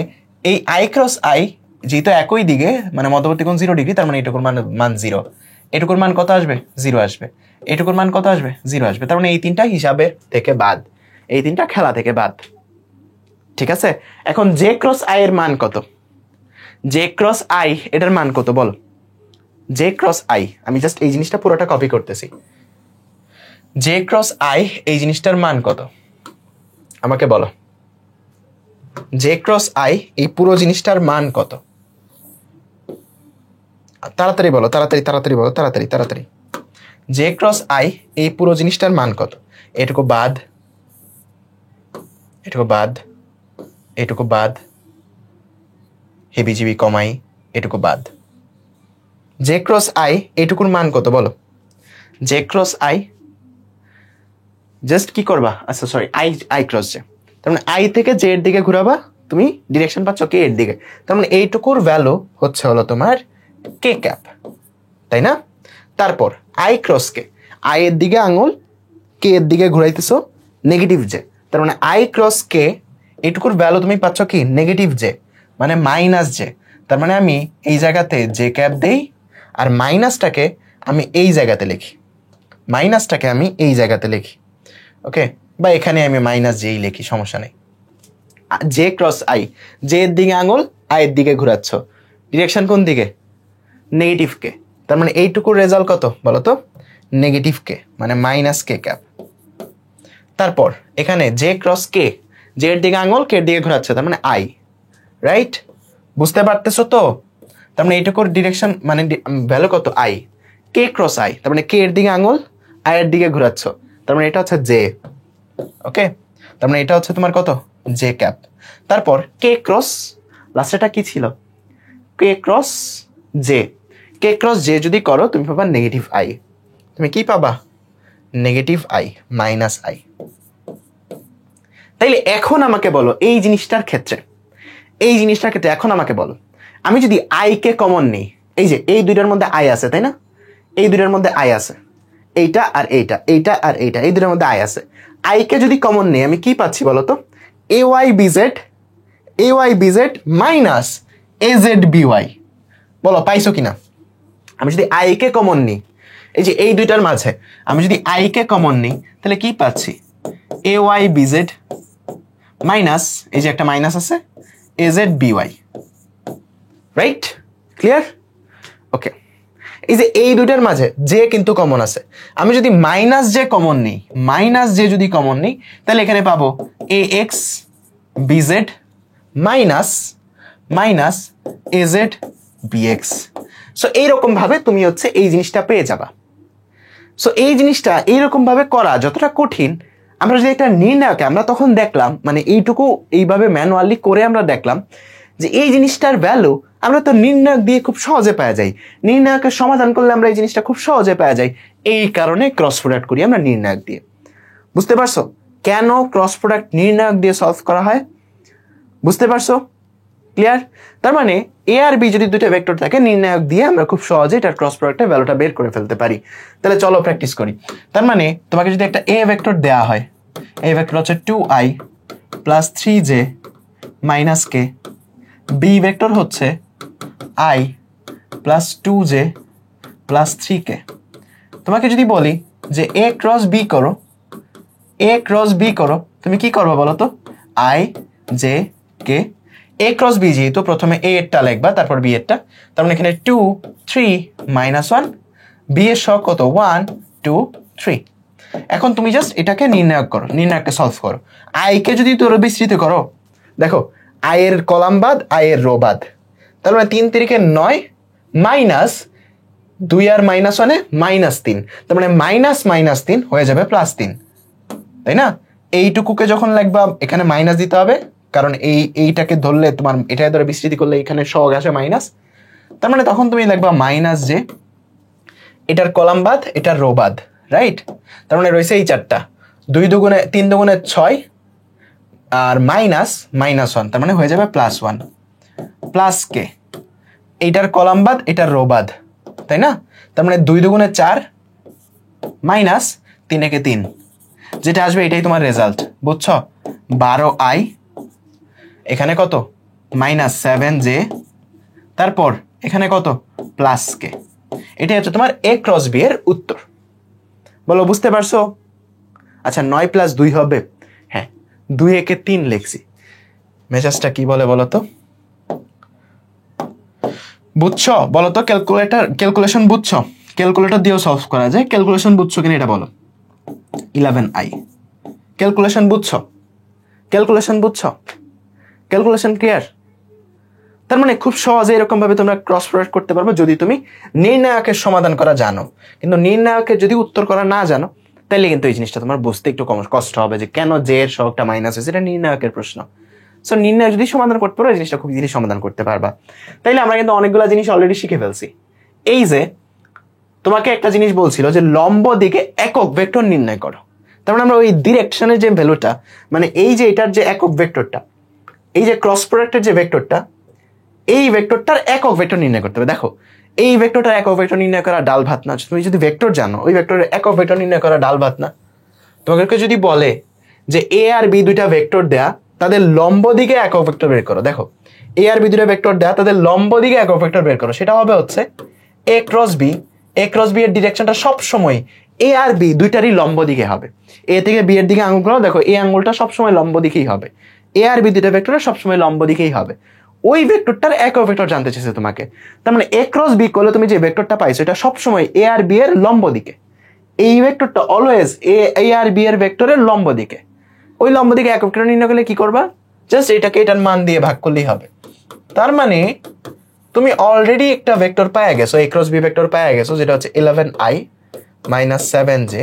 এই আই ক্রস আই যেহেতু একই দিকে, মানে মধ্যবর্তী কোণ 0 ডিগ্রি, তার মানে এটুকুর মান 0, এটুকুর মান কত আসবে? 0 আসবে। এটুকুর মান কত আসবে? 0 আসবে। তার মানে এই তিনটা হিসাবে থেকে বাদ, এই তিনটা খেলা থেকে বাদ, ঠিক আছে? এখন জে ক্রস আই এর মান কত? জে ক্রস আই এটার মান কত বলো? জে ক্রস আই, আমি জাস্ট এই জিনিসটা পুরোটা কপি করতেছি। জে ক্রস আই এই জিনিসটার মান কত আমাকে বলো? জে ক্রস আই এই পুরো জিনিসটার মান কত? তাড়াতাড়ি বলো, তাড়াতাড়ি বলো, তাড়াতাড়ি। জে ক্রস আই এই পুরো জিনিসটার মান কত? এটুকু বাদ, এটুকু বাদ, এটুকু বাদ, হেবিজিবি কমাই, এটুকু বাদ। জে ক্রস আই এটুকুর মান কত বলো? জে ক্রস আই জাস্ট কি করবা? আচ্ছা সরি, আই ক্রস জে, তার মানে আই থেকে জে এর দিকে ঘুরাবা, তুমি ডিরেকশন পাচ্ছ কে এর দিকে, তার মানে এইটুকুর ভ্যালু হচ্ছে হলো তোমার কে ক্যাপ, তাই না? তারপর আই ক্রস কে, আই এর দিকে আঙুল, কে এর দিকে ঘুরাইতেছো নেগেটিভ জে, তার মানে আই ক্রস কে এইটুকুর ভ্যালু তুমি পাচ্ছ কি? নেগেটিভ জে, মানে মাইনাস জে। তার মানে আমি এই জায়গাতে জে ক্যাপ দেই, আর মাইনাসটাকে আমি এই জায়গাতে লিখি, মাইনাসটাকে আমি এই জায়গাতে লিখি, ওকে? বা এখানে আমি মাইনাস জেই লিখি, সমস্যা নেই। জে ক্রস আই, জে এর দিকে আঙুল, আই এর দিকে ঘুরাচ্ছ, ডিরেকশন কোন দিকে? নেগেটিভ কে, তার মানে এইটুকুর রেজাল্ট কত বলো তো? নেগেটিভ কে, মানে মাইনাস কে ক্যাপ। তারপর এখানে জে ক্রস কে, জে এর দিকে আঙুল, কে এর দিকে ঘোরাচ্ছে, তার মানে আই, রাইট? বুঝতে পারতেছো তো? তার মানে এইটুকুর ডিরেকশন মানে ভ্যালু কত? আই। কে ক্রস আই, তার মানে কে এর দিকে আঙুল, আই এর দিকে ঘোরাচ্ছ, তার মানে এটা হচ্ছে জে, ওকে? তার মানে এটা হচ্ছে তোমার কত? J cap. তারপর কে ক্রস, লাস্টেটা কি ছিল? কে ক্রস জে, কে ক্রস জে যদি করো তুমি পাবা নেগেটিভ আই, তুমি কি পাবা? Negative I, minus I. তাইলে এখন আমাকে বলো এই জিনিসটার ক্ষেত্রে, এখন আমাকে বলো, আমি যদি আই কে কমন নিই, এই যে এই দুইটার মধ্যে আই আছে, তাই না? এই দুইটার মধ্যে আই আছে, এইটা আর এইটা, এইটা আর এইটা, এই দুইটার মধ্যে আই আছে। আই কে যদি কমন নিই আমি কি পাচ্ছি বলো তো? A Y B Z minus A Z B Y. বলো পাইছো কিনা? আমি যদি আই কে কমন নিই, এই যে এই দুইটার মাঝে আমি যদি আই কে কমন নিই, তাহলে কি পাচ্ছি? এ ওয়াই বিজেড মাইনাস, এই যে একটা মাইনাস আছে, A Z B Y, right? Clear? Okay. এই যে এই দুইটার মাঝে জে কিন্তু কমন আছে, আমি যদি মাইনাস জে কমন নিই, তাহলে এখানে পাবো A X B Z minus A Z B X. So এইরকম ভাবে তুমি হচ্ছে এই জিনিসটা পেয়ে যাবা। সো এই জিনিসটা এইরকম ভাবে করা যতটা কঠিন, আমরা যদি একটা নির্ণায়কে আমরা তখন দেখলাম, মানে এইটুকু এইভাবে ম্যানুয়ালি করে আমরা দেখলাম যে এই জিনিসটার ভ্যালু আমরা তো নির্ণায়ক দিয়ে খুব সহজে পাওয়া যায়, নির্ণায়কের সমাধান করলে আমরা এই জিনিসটা খুব সহজে পাওয়া যায়। এই কারণে ক্রস প্রোডাক্ট করি আমরা নির্ণায়ক দিয়ে। বুঝতে পারছো কেন ক্রস প্রোডাক্ট নির্ণায়ক দিয়ে সলভ করা হয়? বুঝতে পারছো? ক্লিয়ার? তার মানে এ আর বি যদি দুটো ভেক্টর থাকে, নির্ণায়ক দিয়ে আমরা খুব সহজে এটার ক্রস প্রোডাক্টের ভ্যালুটা বের করে ফেলতে পারি। তাহলে চলো প্র্যাকটিস করি। তার মানে তোমাকে যদি একটা এ ভেক্টর দেওয়া হয়, এ ভেক্টর হচ্ছে 2i প্লাস 3j মাইনাস কে, বি ভেক্টর হচ্ছে i plus 2j plus 3k। তোমাকে যদি বলি যে এ ক্রস বি করো, এ ক্রস বি করো, তুমি কি করবে বলো তো? i j k, a cross b, যেহেতু প্রথমে এ এরটা লিখবা তারপর বি এরটা, তার মানে এখানে 2 3 মাইনাস 1, বি এর সহগ কত? 1 2 3। এখন তুমি জাস্ট এটাকে নির্ণায়ক করো, নির্ণায়ককে সলভ করো। আই কে যদি তোর বিস্তৃত করো, দেখো আই এর কলাম বাদ আই এর রো বাদ, তার মানে 3 3 9 মাইনাস 2 আর মাইনাস 1 মাইনাস 3, তার মানে মাইনাস 3 হয়ে যাবে +3, তাই না? এইটুকুকে যখন লিখবা এখানে মাইনাস দিতে হবে, কারণ এইটাকে ধরলে তোমার এটা ধরে বিস্তৃতি করলে এখানে সহগ আসে মাইনাস, তার মানে তখন তুমি লিখবা মাইনাস যে এটার কলাম বাদ এটার রো বাদ, রাইট? তার মানে রয়েছে এই চারটা, 2 দুগুণে 3 দুগুণে 6 আর মাইনাস 1, তার মানে হয়ে যাবে +1 প্লাস কে, এইটার কলাম বাদ এটার রো বাদ, তাই না? তার মানে 2 দুগুণে 4 মাইনাস 3 একে 3, যেটা আসবে এটাই তোমার রেজাল্ট। বুঝছো? 12i, এখানে কত? -7j, তারপর এখানে কত? +k। এটাই হচ্ছে তোমার এ ক্রস বি এর উত্তর। বলো বুঝতে পারছো? আচ্ছা 9 + 2 হবে? হ্যাঁ, 2 একে 3 লিখছি। মেজাজটা কি বলে বলো তো? বুঝছো? বলো তো ক্যালকুলেশন বুঝছো? ক্যালকুলেটর দিয়েও সলভ করা যায়। ক্যালকুলেশন বুঝছো কিনা এটা বলো। 11i ক্যালকুলেশন বুঝছো? Calculation clear? তার মানে খুব সহজে এরকম ভাবে তোমরা ক্রস প্রোডাক্ট করতে পারবে যদি তুমি নির্ণায়কের সমাধান করা জানো। কিন্তু নির্ণায়কের যদি উত্তর করা না জানো, তাহলে কিন্তু এই জিনিসটা তোমার বুঝতে একটু কষ্ট হবে যে কেন জে এর সহগটা মাইনাস হয়েছে। এটা নির্ণায়কের প্রশ্ন। সো নির্ণায়ক যদি সমাধান করতে পারো, এই জিনিসটা খুব ইজিলি সমাধান করতে পারবা। তাইলে আমরা কিন্তু অনেকগুলো জিনিস অলরেডি শিখে ফেলছি। এই যে তোমাকে একটা জিনিস বলছিল যে লম্ব দিকে একক ভেক্টর নির্ণয় করো, তার মানে আমরা ওই ডিরেকশনের যে ভ্যালুটা, মানে এই যে এটার যে একক ভেক্টরটা, এই যে ক্রস প্রোডাক্টের যে ভেক্টরটা, এই ভেক্টরটার একক ভেক্টর নির্ণয় করতে হবে। দেখো এই ভেক্টরটার একক ভেক্টর নির্ণয় করা ডাল ভাত না। তুমি যদি ভেক্টর জানো, ওই ভেক্টরের একক ভেক্টর নির্ণয় করা ডাল ভাত না। তোমাদেরকে যদি বলে যে এ আর বি দুইটা ভেক্টর দেয়া, তাদের লম্ব দিকে একক ভেক্টর বের করো, দেখো এ আর বি দুইটা ভেক্টর দেয়া, তাদের লম্ব দিকে একক ভেক্টর বের করো, সেটা হবে হচ্ছে এ ক্রস বি। এ ক্রস বি এর ডিরেকশনটা সবসময় এ আর বি দুইটারই লম্ব দিকে হবে। এ থেকে বি এর দিকে আঙুল করো, দেখো এই আঙুলটা সবসময় লম্ব দিকেই হবে। এ আর বি দুইটা ভেক্টরের সবসময় লম্ব দিকেই হবে। ওই ভেক্টরটার একক ভেক্টর জানতে চেয়েছে তোমাকে। তার মানে এ ক্রস বি করলে তুমি যে ভেক্টরটা পাইছো এটা সবসময় এ আর বি এর লম্ব দিকে। এই ভেক্টরটা অলওয়েজ এ আর বি এর ভেক্টরের লম্ব দিকে। ওই লম্ব দিকে একক ভেক্টর নির্ণয় করলে কি করবা? জাস্ট এটাকে এটার মান দিয়ে ভাগ করলেই হবে। তার মানে তুমি অলরেডি একটা ভেক্টর পাওয়া গেছো, এ ক্রস বি ভেক্টর পাওয়া গেছো, যেটা হচ্ছে 11i - 7j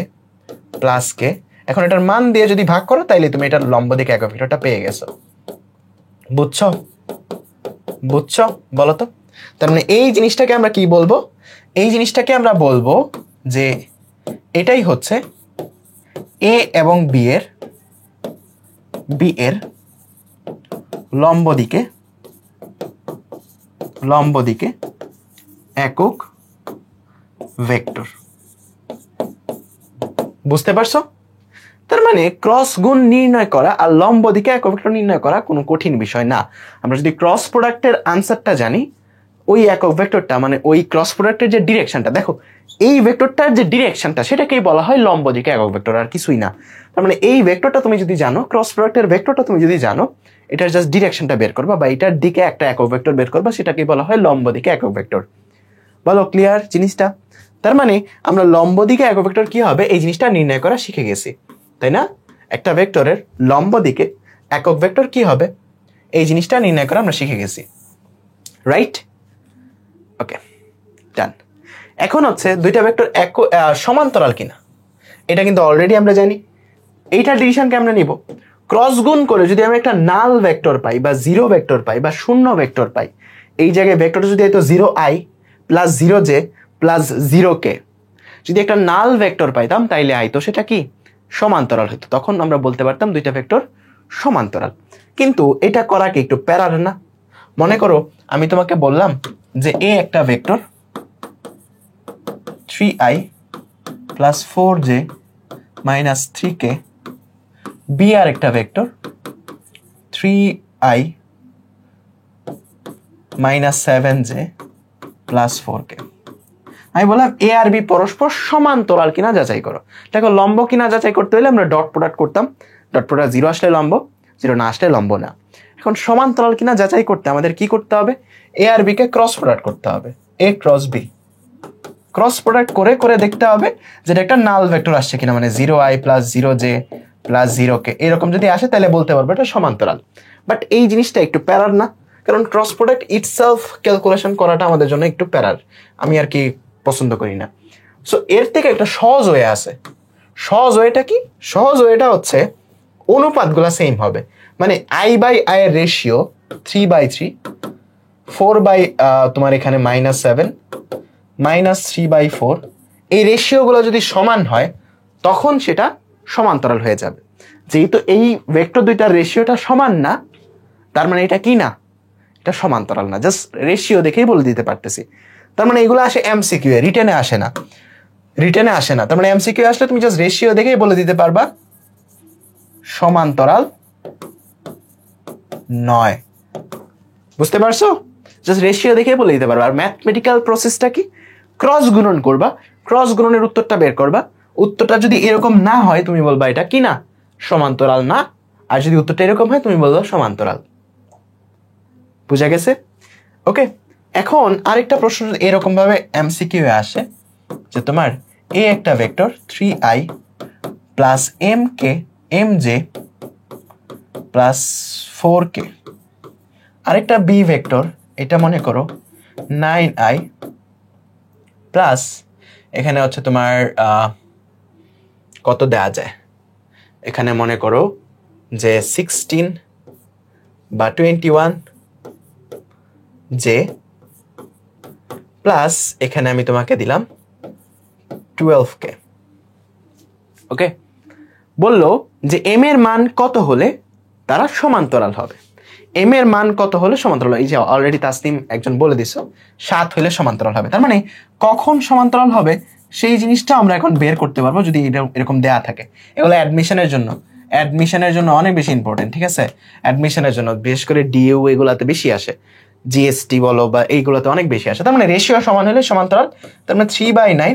প্লাস কে। এখন এটার মান দিয়ে যদি ভাগ করো, তাইলে তুমি এটার লম্ব দিকে একক ভেক্টরটা পেয়ে গেছো। বুঝছো? বলো তো। তার মানে এই জিনিসটাকে আমরা কি বলবো? এই জিনিসটাকে আমরা বলবো যে এটাই হচ্ছে এ এবং বি এর লম্ব দিকে একক ভেক্টর। বুঝতে পারছো? তার মানে ক্রস গুণ নির্ণয় করা আর লম্ব দিকে একক ভেক্টর নির্ণয় করা কোনো কঠিন বিষয় না। আমরা যদি ক্রস প্রোডাক্টের আনসারটা জানি, ওই একক ভেক্টরটা মানে ওই ক্রস প্রোডাক্টের যে ডিরেকশনটা, দেখো এই ভেক্টরটার যে ডিরেকশনটা সেটাকেই বলা হয় লম্ব দিকে একক ভেক্টর, আর কিছুই না। তার মানে এই ভেক্টরটা তুমি যদি জানো, ক্রস প্রোডাক্টের ভেক্টরটা তুমি যদি জানো, এটার জাস্ট ডিরেকশনটা বের করবা বা এটার দিকে একটা একক ভেক্টর বের করবা, সেটাকেই বলা হয় লম্ব দিকে একক ভেক্টর। বলো ক্লিয়ার জিনিসটা? তার মানে আমরা লম্ব দিকে একক ভেক্টর কি হবে এই জিনিসটা নির্ণয় করা শিখে গেছি, তাই না? একটা ভেক্টরের লম্ব দিকে একক ভেক্টর কি হবে এই জিনিসটা নির্ণয় করা আমরা শিখে গেছি, রাইট? ওকে, ডান। এখন হচ্ছে দুইটা ভেক্টর সমান্তরাল কিনা এটা কিন্তু অলরেডি আমরা জানি। এইটার ডিসিশনকে আমরা নিব ক্রস গুণ করে। যদি আমি একটা নাল ভেক্টর পাই বা জিরো ভেক্টর পাই বা শূন্য ভেক্টর পাই, এই জায়গায় ভেক্টরটা যদি হয়তো 0i plus 0j plus 0k, যদি একটা নাল ভেক্টর পাইতাম তাইলে আইতো সেটা কি সমান্তরাল হতো, তখন আমরা বলতে পারতাম দুইটা ভেক্টর সমান্তরাল। কিন্তু এটা করা কি একটু প্যারার না? মনে করো আমি তোমাকে বললাম যে এ একটা vector 3i plus 4j minus 3k, B আর একটা vector 3i minus 7j plus 4k। আমি বললাম এ আর বি পরস্পর সমান্তরাল কিনা যাচাই করো। দেখো লম্ব কিনা যাচাই করতে হলে আমরা ডট প্রোডাক্ট করতাম, ডট প্রোডাক্ট 0 আসলে লম্ব, 0 না আসলে লম্ব না। এখন সমান্তরাল কিনা যাচাই করতে আমাদের কি করতে হবে? এ আর বি কে ক্রস প্রোডাক্ট করতে হবে, এ ক্রস বি ক্রস প্রোডাক্ট করে করে দেখতে হবে যেটা একটা নাল ভেক্টর আসছে কিনা, মানে 0i plus 0j plus 0k এরকম যদি আসে তাহলে বলতে পারবো এটা সমান্তরাল। বাট এই জিনিসটা একটু প্যারার না, কারণ ক্রস প্রোডাক্ট ইটসেলফ ক্যালকুলেশন করাটা আমাদের জন্য একটু প্যারার, আমি আর কি পছন্দ করি না। সো এর থেকে একটা সহজ ওয়ে আছে। সহজ ওয়েটা কি? সহজ ওয়েটা হচ্ছে অনুপাতগুলো সেম হবে, মানে i বাই i এর রেশিও 3/3, 4 বাই তোমার এখানে -7 -3/4, এই রেশিওগুলো যদি সমান হয় তখন সেটা সমান্তরাল হয়ে যাবে। যেহেতু এই ভেক্টর দুইটার রেশিওটা সমান না, তার মানে এটা কি না, এটা সমান্তরাল না। জাস্ট রেশিও দেখেই বলে দিতে পারতেছি। তার মানে এগুলো আসে এমসিকিউ এ, রিটেনে আসে না, রিটেনে আসে না। তার মানে এমসিকিউ আসলে তুমি জাস্ট রেশিও দেখেই বলে দিতে পারবা সমান্তরাল নয়। বুঝতে পারছো? জাস্ট রেশিও দেখেই বলে দিতে পারবা। আর ম্যাথমেটিক্যাল প্রসেসটা কি? ক্রস গুণন করবা, ক্রস গুণনের উত্তরটা বের করবা। উত্তরটা যদি এরকম না হয় তুমি বলবা এটা কি না, সমান্তরাল না। আর যদি উত্তরটা এরকম হয় তুমি বলবা সমান্তরাল। বুঝা গেছে? ওকে, এখন আরেকটা প্রশ্ন এরকম ভাবে এমসিকিউ এ আসে যে তোমার এ একটা vector 3i plus mk mj plus 4k, আরেকটা বি ভেক্টর এটা মনে করো 9i প্লাস এখানে হচ্ছে তোমার কত দেয়া যায়, এখানে মনে করো যে 16 বা 21j প্লাস এখানে আমি তোমাকে দিলাম 12k। ওকে, বললো যে এম এর মান কত হলে তারা সমান্তরাল হবে। এম এর মান কত হলে সমান্তরাল? এই যে অলরেডি তাসনিম একজন বলে দিছো 7 হলে সমান্তরাল হবে। তার মানে কখন সমান্তরাল হবে সেই জিনিসটা আমরা এখন বের করতে পারবো যদি এরকম দেয়া থাকে। এগুলো অ্যাডমিশনের জন্য অনেক বেশি ইম্পর্টেন্ট, ঠিক আছে? অ্যাডমিশনের জন্য বিশেষ করে ডিইউ এগুলাতে বেশি আসে, জিএসটি বলো বা এইগুলোতে অনেক বেশি আসে। তার মানে রেশিও সমান হলে সমান্তরাল। তার মানে 3/9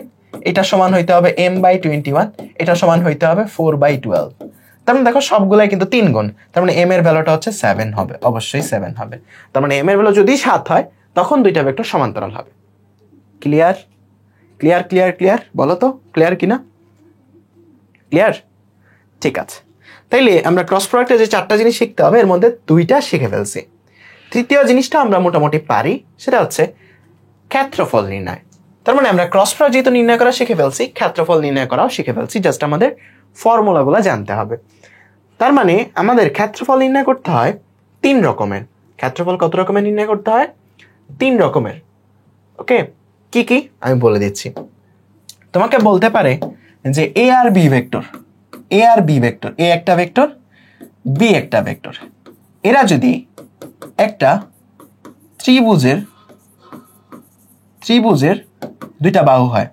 এটা সমান হইতে হবে m/21, এটা সমান হইতে হবে 4/12। তার মানে দেখো সবগুলাই কিন্তু 3 গুণ। তার মানে m এর ভ্যালুটা হচ্ছে 7 হবে, অবশ্যই 7 হবে। তার মানে m এর ভ্যালু যদি 7 হয় তখন দুইটা ভেক্টর সমান্তরাল হবে। Clear clear clear clear? বলো তো ক্লিয়ার কিনা? ক্লিয়ার? ঠিক আছে, তাইলে আমরা ক্রস প্রোডাক্টে যে 4টা জিনিস শিখতে হবে এর মধ্যে 2টা শিখে ফেলছি। তৃতীয় জিনিসটা আমরা মোটামুটি পারি, সেটা হচ্ছে ক্ষেত্রফল নির্ণয়। তার মানে আমরা ক্রস প্রোডাক্ট যেহেতু নির্ণয় করা শিখে ফেলছি, ক্ষেত্রফল নির্ণয় করাও শিখে ফেলছি, জাস্ট আমাদের ফর্মুলাগুলো জানতে হবে। তার মানে আমাদের ক্ষেত্রফল নির্ণয় করতে হয় 3 রকমের। ক্ষেত্রফল কত রকমের নির্ণয় করতে হয়? 3 রকমের। ওকে, কি কি আমি বলে দিচ্ছি। তোমাকে বলতে পারে যে এ আর বি ভেক্টর, এ আর বি ভেক্টর, এ একটা ভেক্টর বি একটা ভেক্টর, এরা যদি একটা ত্রিভুজের দুইটা বাহু হয়।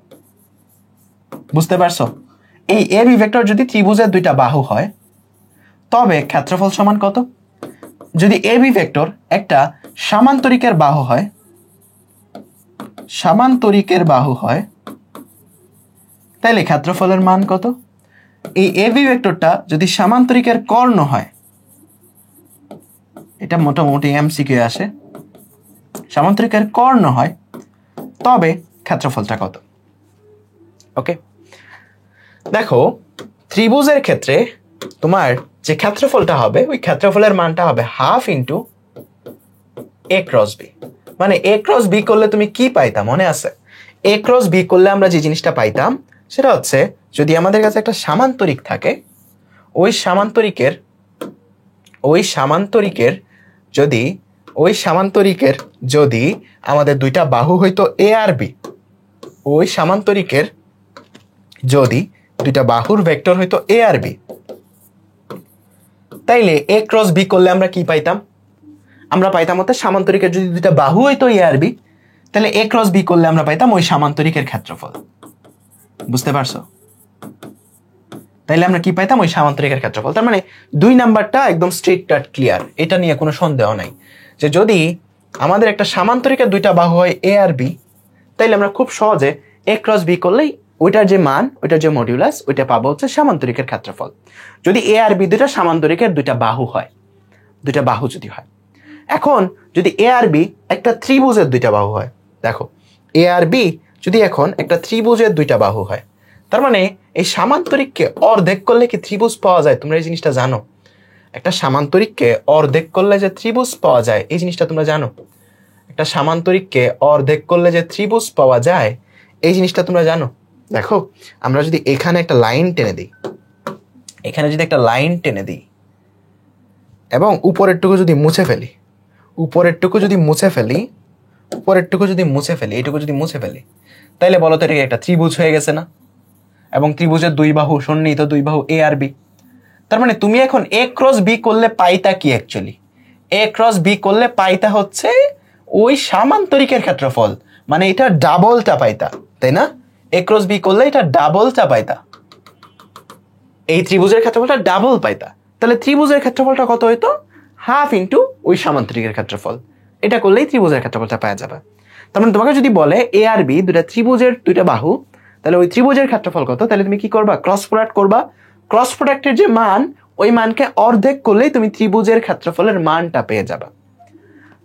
বুঝতে পারছো? এই এ বি ভেক্টর যদি ত্রিভুজের দুইটা বাহু হয় তবে ক্ষেত্রফল সমান কত? যদি এ বি ভেক্টর একটা সামান্তরিকের বাহু হয় তাহলে ক্ষেত্রফলের মান কত? এই এ বি ভেক্টরটা যদি সামান্তরিকের কর্ণ হয়, এটা মোটামুটি এমসিকিউ আসে, সামান্তরিকের কর্ণ হয় তবে ক্ষেত্রফলটা কত? ওকে, দেখো ত্রিভুজের ক্ষেত্রে তোমার যে ক্ষেত্রফলটা হবে ওই ক্ষেত্রফলের মানটা হবে হাফ ইন্টু এ ক্রস বি। মানে এ ক্রস বি করলে তুমি কি পাইতাম মনে আছে? এ ক্রস বি করলে আমরা যে জিনিসটা পাইতাম সেটা হচ্ছে যদি আমাদের কাছে একটা সামান্তরিক থাকে, ওই সামান্তরিকের যদি আমাদের দুইটা বাহু হইতো এ আর বি, ওই সামান্তরিকের যদি দুইটা বাহুর ভেক্টর হইতো এ আর বি, তাইলে এ ক্রস বি করলে আমরা কি পাইতাম? আমরা পাইতাম হচ্ছে সামান্তরিকের যদি দুইটা বাহু হইতো এ আর বি, তাহলে এ ক্রস বি করলে আমরা পাইতাম ওই সামান্তরিকের ক্ষেত্রফল। বুঝতে পারছো? তাইলে আমরা কি পাইতাম? ওই সামান্তরিকের ক্ষেত্রফল। তার মানে 2 নাম্বারটা একদম স্ট্রেট কাট ক্লিয়ার, এটা নিয়ে কোনো সন্দেহ নাই যে যদি আমাদের একটা সামান্তরিকের দুইটা বাহু হয় এ আর বি, তাইলে আমরা খুব সহজে এ ক্রস বি করলেই ওইটার যে মান, ওইটার যে মডিউলাস, ওইটা পাবো হচ্ছে সামান্তরিকের ক্ষেত্রফল। যদি এ আর বি দুইটা সামান্তরিকের দুইটা বাহু হয়, দুইটা বাহু যদি হয়। এখন যদি এ আর বি একটা ত্রিভুজের দুইটা বাহু হয়, দেখো এ আর বি যদি এখন একটা ত্রিভুজের দুইটা বাহু হয়, তার মানে এই সামান্তরিককে অর্ধেক করলে কি ত্রিভুজ পাওয়া যায়? তোমরা এই জিনিসটা জানো? একটা সামান্তরিককে অর্ধেক করলে যে ত্রিভুজ পাওয়া যায় এই জিনিসটা তোমরা জানো? একটা সামান্তরিককে অর্ধেক করলে যে ত্রিভুজ পাওয়া যায় এই জিনিসটা তোমরা জানো? দেখো আমরা যদি এখানে একটা লাইন টেনে দিই, এখানে যদি একটা লাইন টেনে দিই এবং উপরেরটুকু যদি মুছে ফেলি, উপরেরটুকু যদি মুছে ফেলি, এইটুকু যদি মুছে ফেলি, তাইলে বলো তো এটা একটা ত্রিভুজ হয়ে গেছে না? এবং ত্রিভুজের দুই বাহু সন্নিহিত, দুই বাহু এ আর বি। তার মানে তুমি এখন এ ক্রস বি করলে পাইতা কি? অ্যাকচুয়ালি এ ক্রস বি করলে পাইতা হচ্ছে ওই সামান্তরিকের ক্ষেত্রফল, মানে এটা ডাবলটা পাইতা, তাই না? এ ক্রস বি করলে এটা ডাবলটা পাইতা, এই ত্রিভুজের ক্ষেত্রফলটা ডাবল পাইতা। তাহলে ত্রিভুজের ক্ষেত্রফলটা কত হইতো? হাফ ইন্টু ওই সামান্তরিকের ক্ষেত্রফল। এটা করলেই ত্রিভুজের ক্ষেত্রফলটা পাওয়া যাবে। তার মানে তোমাকে যদি বলে এ আর বি দুটা ত্রিভুজের দুইটা বাহু, তাহলে ওই ত্রিভুজের ক্ষেত্রফল কত? তাহলে তুমি কি করবা? ক্রস প্রোডাক্ট করবা। ক্রস প্রোডাক্টের যে মান, ওই মানকে অর্ধেক করলেই তুমি ত্রিভুজের ক্ষেত্রফলের মানটা পেয়ে যাবা।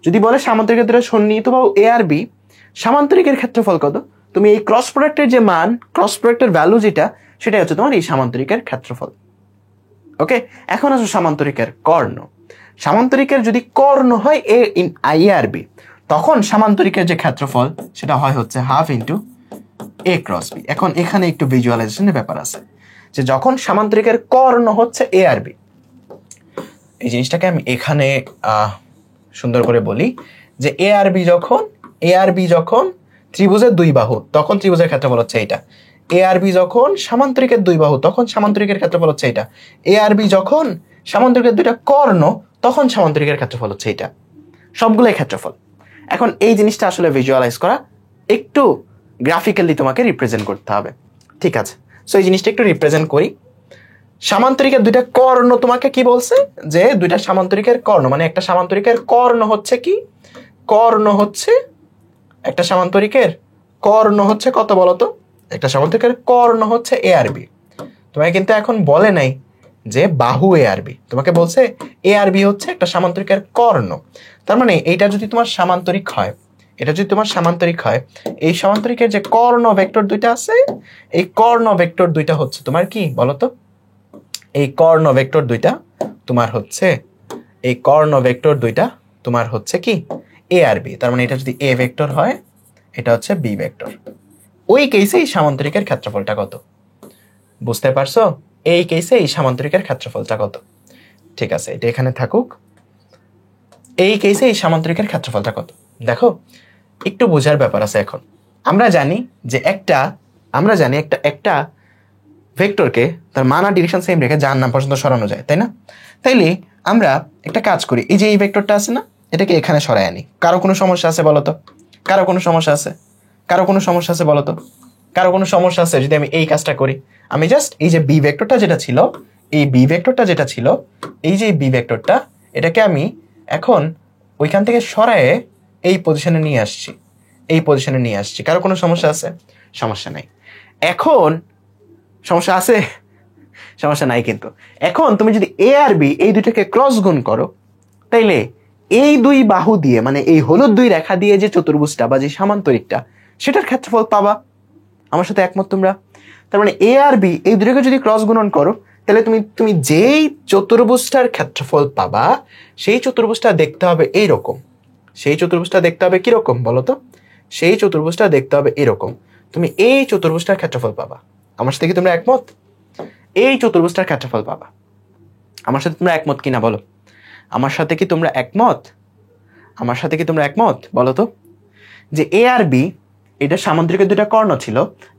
যদি বলে সামান্তরিকের দুটো সন্নিহিত বাহু এ আর বি, সামান্তরিকের ক্ষেত্রফল কত? তুমি এই ক্রস প্রোডাক্টের যে মান, ক্রস প্রোডাক্টের ভ্যালু যেটা, সেটাই হচ্ছে তোমার এই সামান্তরিকের ক্ষেত্রফল। ওকে, এখন আসো সামান্তরিকের কর্ণ। সামান্তরিকের যদি কর্ণ হয় এ ইন আই আর বি, তখন সামান্তরিকের যে ক্ষেত্রফল সেটা হয় হচ্ছে হাফ ইন্টু এ ক্রস বি। এখন এখানে একটু ভিজুয়ালাইজেশনের ব্যাপার আছে, যে যখন সামান্তরিকের কর্ণ হচ্ছে এ আর বি, এই জিনিসটাকে আমি এখানে সুন্দর করে বলি যে এ আর বি যখন ত্রিভুজের দুই বাহু, তখন ত্রিভুজের ক্ষেত্রফল হচ্ছে এইটা। এ আর বি যখন সামান্তরিকের দুই বাহু, তখন সামান্তরিকের ক্ষেত্রফল হচ্ছে এইটা। এ আর বি যখন সামান্তরিকের দুইটা কর্ণ, তখন সামান্তরিকের ক্ষেত্রফল হচ্ছে এইটা। সবগুলোই ক্ষেত্রফল। এখন এই জিনিসটা আসলে ভিজুয়ালাইজ করা একটু গ্রাফিক্যালি তোমাকে রিপ্রেজেন্ট করতে হবে, ঠিক আছে? সো এই জিনিসটা একটু রিপ্রেজেন্ট করি। সামান্তরিকের দুইটা কর্ণ তোমাকে কি বলছে? যে দুইটা সামান্তরিকের কর্ণ, মানে একটা সামান্তরিকের কর্ণ হচ্ছে কি? কর্ণ হচ্ছে, একটা সামান্তরিকের কর্ণ হচ্ছে কত বলতো? একটা সামান্তরিকের কর্ণ হচ্ছে এ আর বি। তোমাকে কিন্তু এখন বলে নাই যে বাহু এ আর বি, তোমাকে বলছে এ আর বি হচ্ছে একটা সামান্তরিকের কর্ণ। তার মানে এইটা যদি তোমার সামান্তরিক হয়, এই সামান্তরিকের যে কর্ণ ভেক্টর দুইটা আছে, এই কর্ণ ভেক্টর দুইটা হচ্ছে তোমার কি বলতো? এই কর্ণ ভেক্টর দুইটা তোমার হচ্ছে কি? এ আর বি। তার মানে এটা যদি এ ভেক্টর হয়, এটা হচ্ছে বি ভেক্টর। ওই কেসে এই সামান্তরিকের ক্ষেত্রফলটা কত? বুঝতে পারছো? এই কেসে এই সামান্তরিকের ক্ষেত্রফলটা কত? ঠিক আছে, এটা এখানে থাকুক। এই কেসে এই সামান্তরিকের ক্ষেত্রফলটা কত? দেখো একটু বোঝার ব্যাপার আছে। এখন আমরা জানি একটা ভেক্টরকে তার মান আর ডিরেকশন সেম রেখে যার নাম পর্যন্ত সরানো যায়, তাই না? তাইলে আমরা একটা কাজ করি, এই যে এই ভেক্টরটা আছে না, এটাকে এখানে সরাই আনি। কারো কোনো সমস্যা আছে বলতো? কারো কোনো সমস্যা আছে যদি আমি এই কাজটা করি? আমি জাস্ট এই যে বি ভেক্টরটা যেটা ছিল, এই যে বি ভেক্টরটা, এটাকে আমি এখন ওইখান থেকে সরায়ে এই পজিশনে নিয়ে আসছি। কারো কোনো সমস্যা আছে? সমস্যা নাই। এখন সমস্যা আছে? সমস্যা নাই। কিন্তু এখন তুমি যদি এ আর বি এই দুইটাকে ক্রস গুণ করো, তাইলে এই দুই বাহু দিয়ে, মানে এই হলুদ দুই রেখা দিয়ে যে চতুর্ভুজটা বা যে সামান্তরিকটা, সেটার ক্ষেত্রফল পাবা। আমার সাথে একমত তোমরা? তার মানে এ আর বি এই দুটোকে যদি ক্রস গুণন করো, তাহলে তুমি তুমি যেই চতুর্ভুজটার ক্ষেত্রফল পাবা সেই চতুর্ভুজটা দেখতে হবে এইরকম। সেই চতুর্ভুজটা দেখতে হবে কিরকম বলো তো? সেই চতুর্ভুজটা দেখতে হবে এরকম। তুমি এই চতুর্ভুজটার ক্ষেত্রফল পাবা। আমার সাথে কি তোমরা একমত? এই চতুর্ভুজটার ক্ষেত্রফল পাবা। আমার সাথে তোমরা একমত কিনা বলো? আমার সাথে কি তোমরা একমত? আমার সাথে কি তোমরা একমত বলো তো? যে এ আর বি, এটা সামান্তরিকের দুটা কর্ণ ছিল,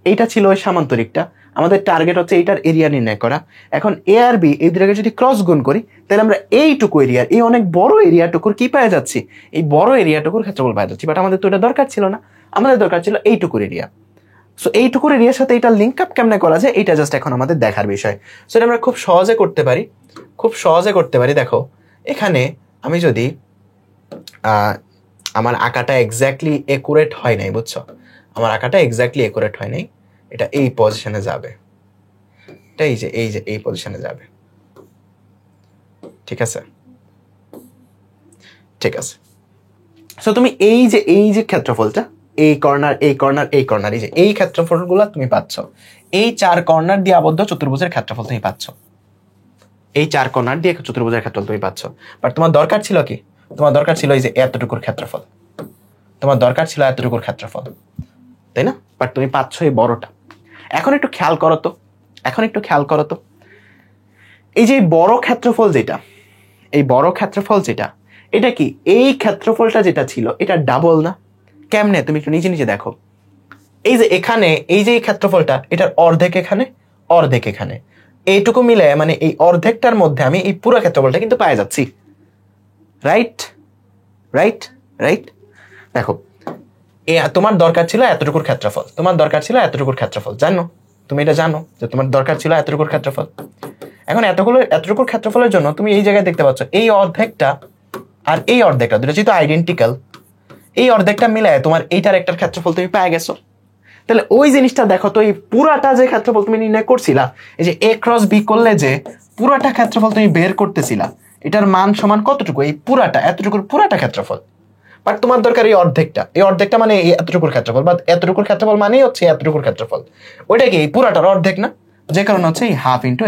এইটা ছিল ওই সামান্তরিকটা। আমাদের টার্গেট হচ্ছে এইটার এরিয়া নির্ণয় করা। এখন এ আর বি এই দুটাকে যদি ক্রস গুণ করি তাহলে আমরা এইটুকু এরিয়ার, এই অনেক বড় এরিয়াটুকুর কি পেয়ে যাচ্ছি? এই বড় এরিয়াটুকুর ক্ষেত্রফল পেয়ে যাচ্ছি। বাট আমাদের তো এটা দরকার ছিল না, আমাদের দরকার ছিল এইটুকুর এরিয়া। সো এইটুকুর এরিয়ার সাথে এটা লিঙ্ক আপ কেমনে করা যায় এটা জাস্ট এখন আমাদের দেখার বিষয়। সো এটা আমরা খুব সহজে করতে পারি, খুব সহজে করতে পারি। দেখো এখানে আমি যদি আমার আঁকাটা এক্স্যাক্টলি একুরেট হয় নাই, বুঝছো? আমার আঁকাটা এক্স্যাক্টলি একুরেট হয় নাই। এটা এই পজিশনে যাবে, এটা এই যে এই পজিশনে যাবে। ঠিক আছে, ঠিক আছে। সো তুমি এই যে ক্ষেত্রফলটা, এই কর্নার এই কর্নার এই কর্নার, এই যে এই ক্ষেত্রফলগুলো তুমি পাচ্ছ। এই 4 কর্নার দিয়ে আবদ্ধ চতুর্ভুজের ক্ষেত্রফল তুমি পাচ্ছ। এই 4 কর্নার দিয়ে চতুর্ভুজের ক্ষেত্রফল তুমি পাচ্ছ। বাট তোমার দরকার ছিল কি? তোমার দরকার ছিল এই যে এতটুকুর ক্ষেত্রফল। তোমার দরকার ছিল এতটুকুর ক্ষেত্রফল, তাই না? বাট তুমি পাচ্ছ এই বড়টা। এখন একটু খেয়াল করো তো, এখন একটু খেয়াল করো তো, এই যে বড় ক্ষেত্রফল যেটা, এই বড় ক্ষেত্রফল যেটা, এটা কি এই ক্ষেত্রফলটা যেটা ছিল এটা ডাবল না? কেমনে? তুমি একটু নিচে নিচে দেখো। এই যে এখানে এই যে এই ক্ষেত্রফলটা, এটার অর্ধেক এখানে, অর্ধেক এখানে, এইটুকু মিলে মানে এই অর্ধেকটার মধ্যে আমি এই পুরো ক্ষেত্রফলটা কিন্তু পাই যাচ্ছি। Right right right. দেখো তোমার দরকার ছিল এতটুকুর ক্ষেত্রফল, তোমার দরকার ছিল এতটুকুর ক্ষেত্রফল, জানো? তুমি এটা জানো যে তোমার দরকার ছিল এতটুকুর ক্ষেত্রফল। এখন এতটুকুর ক্ষেত্রফলের জন্য তুমি এই জায়গায় দেখতে পাচ্ছ এই অর্ধেকটা আর এই অর্ধেকটা দুটো যেহেতু আইডেন্টিক্যাল, এই অর্ধেকটা মিলে তোমার এইটার একটার ক্ষেত্রফল তুমি পেয়ে গেছো। তাহলে ওই জিনিসটা দেখো তো, এই পুরাটা যে ক্ষেত্রফল তুমি নির্ণয় করছিলা, এই যে এ ক্রস বি করলে যে পুরাটা ক্ষেত্রফল তুমি বের করতেছিলা, এটার মান সমান কতটুকু? এই পুরাটা, এতটুকুর পুরাটা ক্ষেত্রফল। বাট তোমার দরকার এই অর্ধেকটা, এই অর্ধেকটা মানে এই এতটুকুর ক্ষেত্রফল, বা এতটুকুর ক্ষেত্রফল মানেই হচ্ছে এতটুকুর ক্ষেত্রফল। ওইটা কি এই পুরাটার অর্ধেক না? যে কারণে হচ্ছে এই half into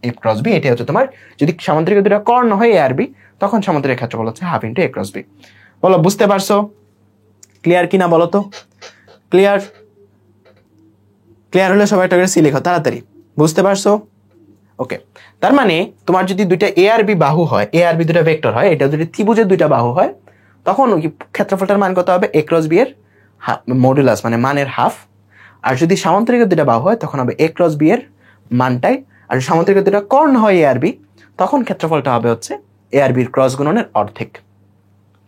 f cross b. এটা হচ্ছে তোমার, যদি সামান্তরিক দুটো কর্ণ হয় এ আর বি, তখন সামান্তরিক ক্ষেত্রফল হচ্ছে হাফ ইন্টু এ ক্রস বি। বলো বুঝতে পারছো? ক্লিয়ার কিনা বলো তো? ক্লিয়ার? ক্লিয়ার হলে সবাই একটা করে সি লেখো তাড়াতাড়ি। বুঝতে পারছো? ওকে। তার মানে তোমার যদি দুইটা এ আর বি বাহু হয়, এ আর বি দুটা ভেক্টর হয়, এটা যদি ত্রিভুজের দুইটা বাহু হয়, তখন ওই ক্ষেত্রফলটার মান কত হবে? এ ক্রস বি এর মডুলাস মানে মানের হাফ। আর যদি সামান্তরিকের দুটা বাহু হয় তখন হবে এ ক্রস বি এর মানটাই। আর সামান্তরিকের দুটা কর্ণ হয় এ আর বি, তখন ক্ষেত্রফলটা হবে হচ্ছে এ আর বির ক্রস গুণনের অর্ধেক।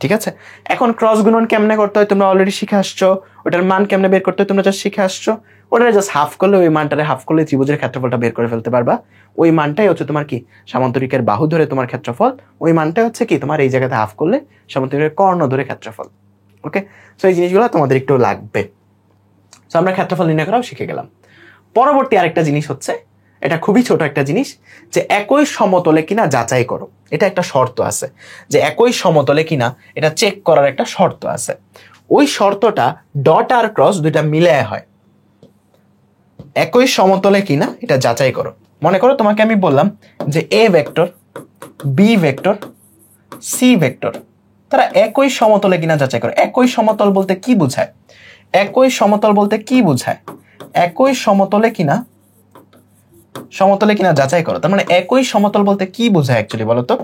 ঠিক আছে? এখন ক্রস গুণন কেমনে করতে হয় তোমরা অলরেডি শিখে আসছো, ওটার মান কেমনে বের করতে হয় তোমরা জাস্ট শিখে আসছো। ওটা জাস্ট হাফ করলে, ওই মানটারে হাফ করলে ত্রিভুজের ক্ষেত্রফলটা বের করে ফেলতে পারবা। ওই মানটাই হচ্ছে তোমার কি সামান্তরিকের বাহু ধরে তোমার ক্ষেত্রফল, ওই মানটাই হচ্ছে কি তোমার এই জায়গাতে হাফ করলে সামান্তরিকের কর্ণ ধরে ক্ষেত্রফল। ওকে, সো এই জিনিসগুলো তোমাদের একটু লাগবে। সো আমরা ক্ষেত্রফল নির্ণয় করাও শিখে গেলাম। পরবর্তী আরেকটা জিনিস হচ্ছে, এটা খুবই ছোট একটা জিনিস, যে একই সমতলে কিনা যাচাই করো। এটা একটা শর্ত আছে যে একই সমতলে কিনা এটা চেক করার একটা শর্ত আছে। ওই শর্তটা ডট আর ক্রস দুইটা মিলে হয়। একই সমতলে কিনা এটা যাচাই করো। মনে করো তোমাকে আমি বললাম যে a vector, b vector, c vector তারা একই সমতলে কিনা যাচাই করো। একই সমতল বলতে কি বোঝায়? একই সমতল বলতে কি বোঝায়? একই সমতলে কিনা যাচাই করো। তার মানে একই সমতল বলতে কি বোঝায় অ্যাকচুয়ালি বলো তো?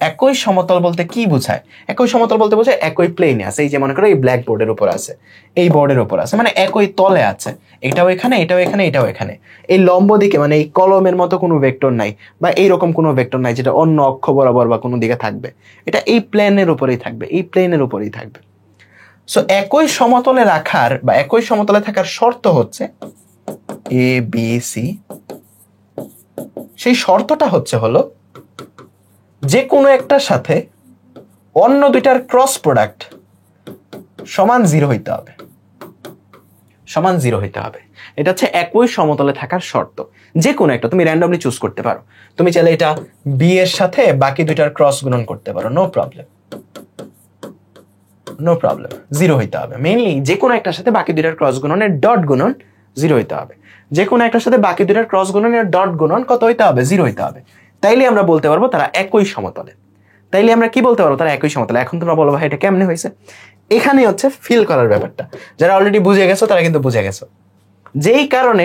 একই সমতল বলতে কি বোঝায়? একই সমতল বলতে বোঝায় একই প্লেনে আছে। এই যে মনে করো এই ব্ল্যাক বোর্ডের উপর আছে, এই বোর্ডের উপর আছে, মানে একই তলে আছে। এটাও এখানে, এটাও এখানে, এটাও এখানে। এই লম্ব দিকে মানে এই কলমের মতো কোনো ভেক্টর নাই, বা এইরকম কোনো ভেক্টর নাই যেটা অন্য অক্ষ বরাবর বা কোনো দিকে থাকবে। এটা এই প্লেনের উপরেই থাকবে, এই প্লেনের উপরেই থাকবে। সো একই সমতলে রাখার বা একই সমতলে থাকার শর্ত হচ্ছে এ বি সি। সেই শর্তটা হলো যে কোনো একটার সাথে অন্য দুইটার ক্রস প্রোডাক্ট সমান 0 হইতে হবে, সমান 0 হইতে হবে। এটা হচ্ছে একই সমতলে থাকার শর্ত। যে কোনো একটা তুমি র্যান্ডমলি চুজ করতে পারো। তুমি চাইলে এটা বি এর সাথে বাকি দুইটার ক্রস গুণন করতে পারো, নো প্রবলেম, নো প্রবলেম। 0 হইতে হবে। মেইনলি যে কোনো একটার সাথে বাকি দুইটার ক্রস গুণনের ডট গুণন জিরো হইতে হবে। যে কোনো একটার সাথে বাকি দুটার ক্রস গুণনের ডট গুণন কত হইতে হবে? জিরো হইতে হবে। তাইলে আমরা বলতে পারবো তারা একই সমতলে। তাইলে আমরা কি বলতে পারবো? তারা একই সমতলে। এখন তোমরা বলো ভাই এটা কেমনে হয়েছে? এখানে হচ্ছে ফিল করার ব্যাপারটা। যারা অলরেডি বুঝে গেছো তারা কিন্তু বুঝে গেছো। যেই কারণে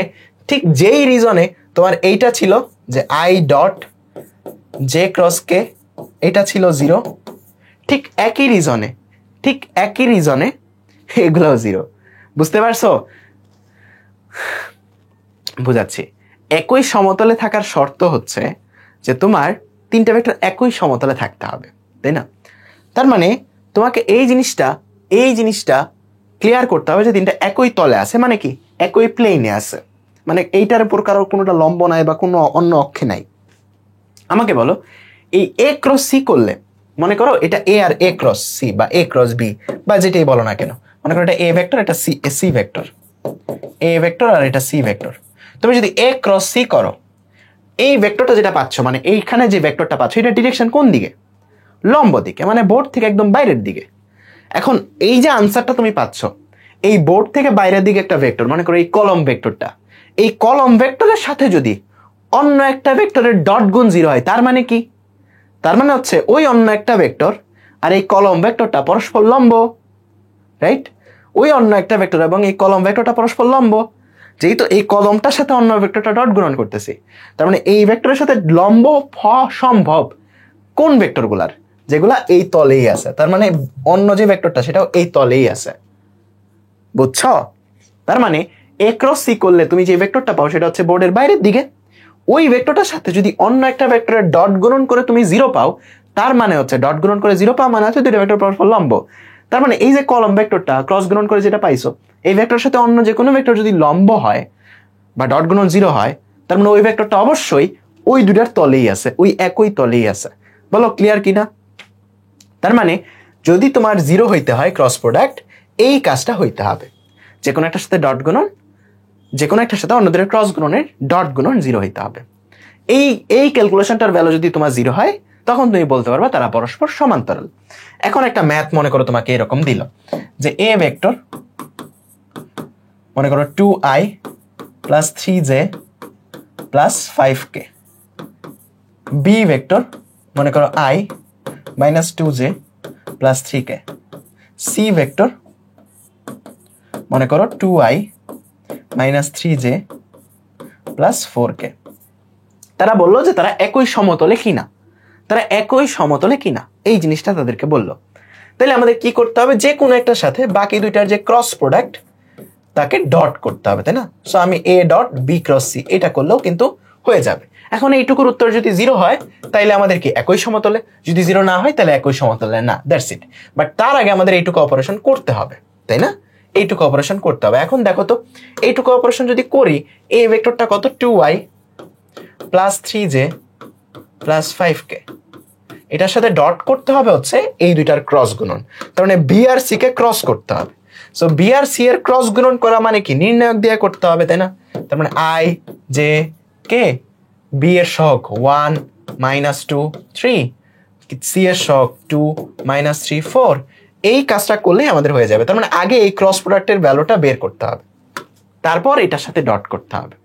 ঠিক যেই রিজনে তোমার এইটা ছিল যে আই ডট জে ক্রস কে, এটা ছিল জিরো, ঠিক একই রিজনে এগুলোও জিরো। বুঝতে পারছো? বুঝাচ্ছি। একই সমতলে থাকার শর্ত হচ্ছে যে তোমার তিনটা ভেক্টর একই সমতলে থাকতে হবে, তাই না? তার মানে তোমাকে এই জিনিসটা ক্লিয়ার করতে হবে যে তিনটা একই তলে আছে, মানে কি একই প্লেনে আছে, মানে এইটার উপর কারো কোনোটা লম্ব নাই বা কোনো অন্য অক্ষে নাই। আমাকে বলো এই এ ক্রস সি করলে, মনে করো এটা এ আর এ ক্রস সি বা এ ক্রস বি বা যেটাই বলো না কেন, মনে করো এটা এ ভেক্টর, এটা সি ভেক্টর, এ ভেক্টর আর এটা সি ভেক্টর। তুমি যদি এ ক্রস সি করো, এই ভেক্টরটা যেটা পাচ্ছ, মানে এইখানে যে ভেক্টরটা পাচ্ছ, এটা ডিরেকশন কোন দিকে? লম্ব দিকে, মানে বোর্ড থেকে একদম বাইরের দিকে। এখন এই যে আনসারটা তুমি পাচ্ছ, এই বোর্ড থেকে বাইরের দিকে একটা ভেক্টর, মনে করো এই কলম ভেক্টরটা, এই কলম ভেক্টরের সাথে যদি অন্য একটা ভেক্টরের ডট গুণ জিরো হয়, তার মানে কি? তার মানে হচ্ছে ওই অন্য একটা ভেক্টর আর এই কলম ভেক্টরটা পরস্পর লম্ব, রাইট? ওই অন্য একটা ভেক্টর এবং এই কলম ভেক্টরটা পরস্পর লম্ব। যেহেতু এই কলমটার সাথে অন্য ভেক্টরটা ডট গুণন করতেছি, তার মানে এই ভেক্টরের সাথে লম্ব সম্ভব কোন ভেক্টরগুলার? যেগুলা এই তলেই আছে। তার মানে অন্য যে ভেক্টরটা সেটাও এই তলেই আছে। বুঝছো? তার মানে এ ক্রস সি করলে তুমি যে ভেক্টরটা পাও সেটা হচ্ছে বোর্ডের বাইরের দিকে। ওই ভেক্টরটার সাথে যদি অন্য একটা ভেক্টরের ডট গুণন করে তুমি জিরো পাও, তার মানে হচ্ছে ডট গুণন করে জিরো পাও মানে হচ্ছে দুইটা ভেক্টর পরস্পর লম্ব। তার মানে এই যে কলম ভেক্টরটা ক্রস গুণন করে যেটা পাইছো, এই ভেক্টরের সাথে অন্য যে কোনো ভেক্টর যদি লম্ব হয় বা ডট গুণন জিরো হয়, তার মানে ওই ভেক্টরটা অবশ্যই ওই দুটার তলেই আছে, ওই একই তলেই আছে। বলো ক্লিয়ার কিনা? তার মানে যদি তোমার জিরো হইতে হয় ক্রস প্রোডাক্ট, এই কাজটা হইতে হবে, যে কোনো একটার সাথে ডট গুণন, যে কোনো একটার সাথে অন্য দুটার ক্রস গুণনের ডট গুণন জিরো হইতে হবে। এই ক্যালকুলেশনটার ভ্যালু যদি তোমার জিরো হয়, তখন তুমি বলতে পারবা তারা পরস্পর সমান্তরাল। এখন একটা ম্যাথ মনে করো তোমাকে এরকম দিল যে এ ভেক্টর মনে করো 2i plus 3j plus 5k, B vector মনে করো i minus 2j plus 3k, c vector মনে করো 2i minus 3j plus 4k। তারা বললো যে তারা একই সমতলে কিনা, এই জিনিসটা তাদেরকে বললো। তাহলে আমাদের কি করতে হবে? যে কোনো একটার সাথে বাকি দুইটার যে ক্রস প্রোডাক্ট তাকে ডট করতে হবে, তাই না? সো আমি a dot b cross c এটা করলেও কিন্তু হয়ে যাবে। এখন এইটুকুর উত্তর যদি জিরো হয় তাইলে আমাদের কি একই সমতলে, যদি জিরো না হয় তাহলে একই সমতলে না, দ্যাটস ইট। বাট তার আগে আমাদের এইটুকু অপারেশন করতে হবে, তাই না? এইটুকু অপারেশন করতে হবে। এখন দেখো তো এইটুকু অপারেশন যদি করি, এ ভেক্টরটা কত? 2i plus 3j plus 5k, এটার সাথে ডট করতে হবে হচ্ছে এই দুইটার ক্রস গুণন। তার মানে বি আর সি কে ক্রস করতে হবে। সো বি আর সি এর ক্রস গুণন করা মানে কি? নির্ণায়ক দিয়ে করতে হবে, তাই না? তার মানে আই জে কে, বি এর সহগ 1 মাইনাস 2 3, সি এর সহগ 2 মাইনাস 3 4। এই কাজটা করলেই আমাদের হয়ে যাবে। তার মানে আগে এই ক্রস প্রোডাক্টের ভ্যালুটা বের করতে হবে, তারপর এটার সাথে ডট করতে হবে।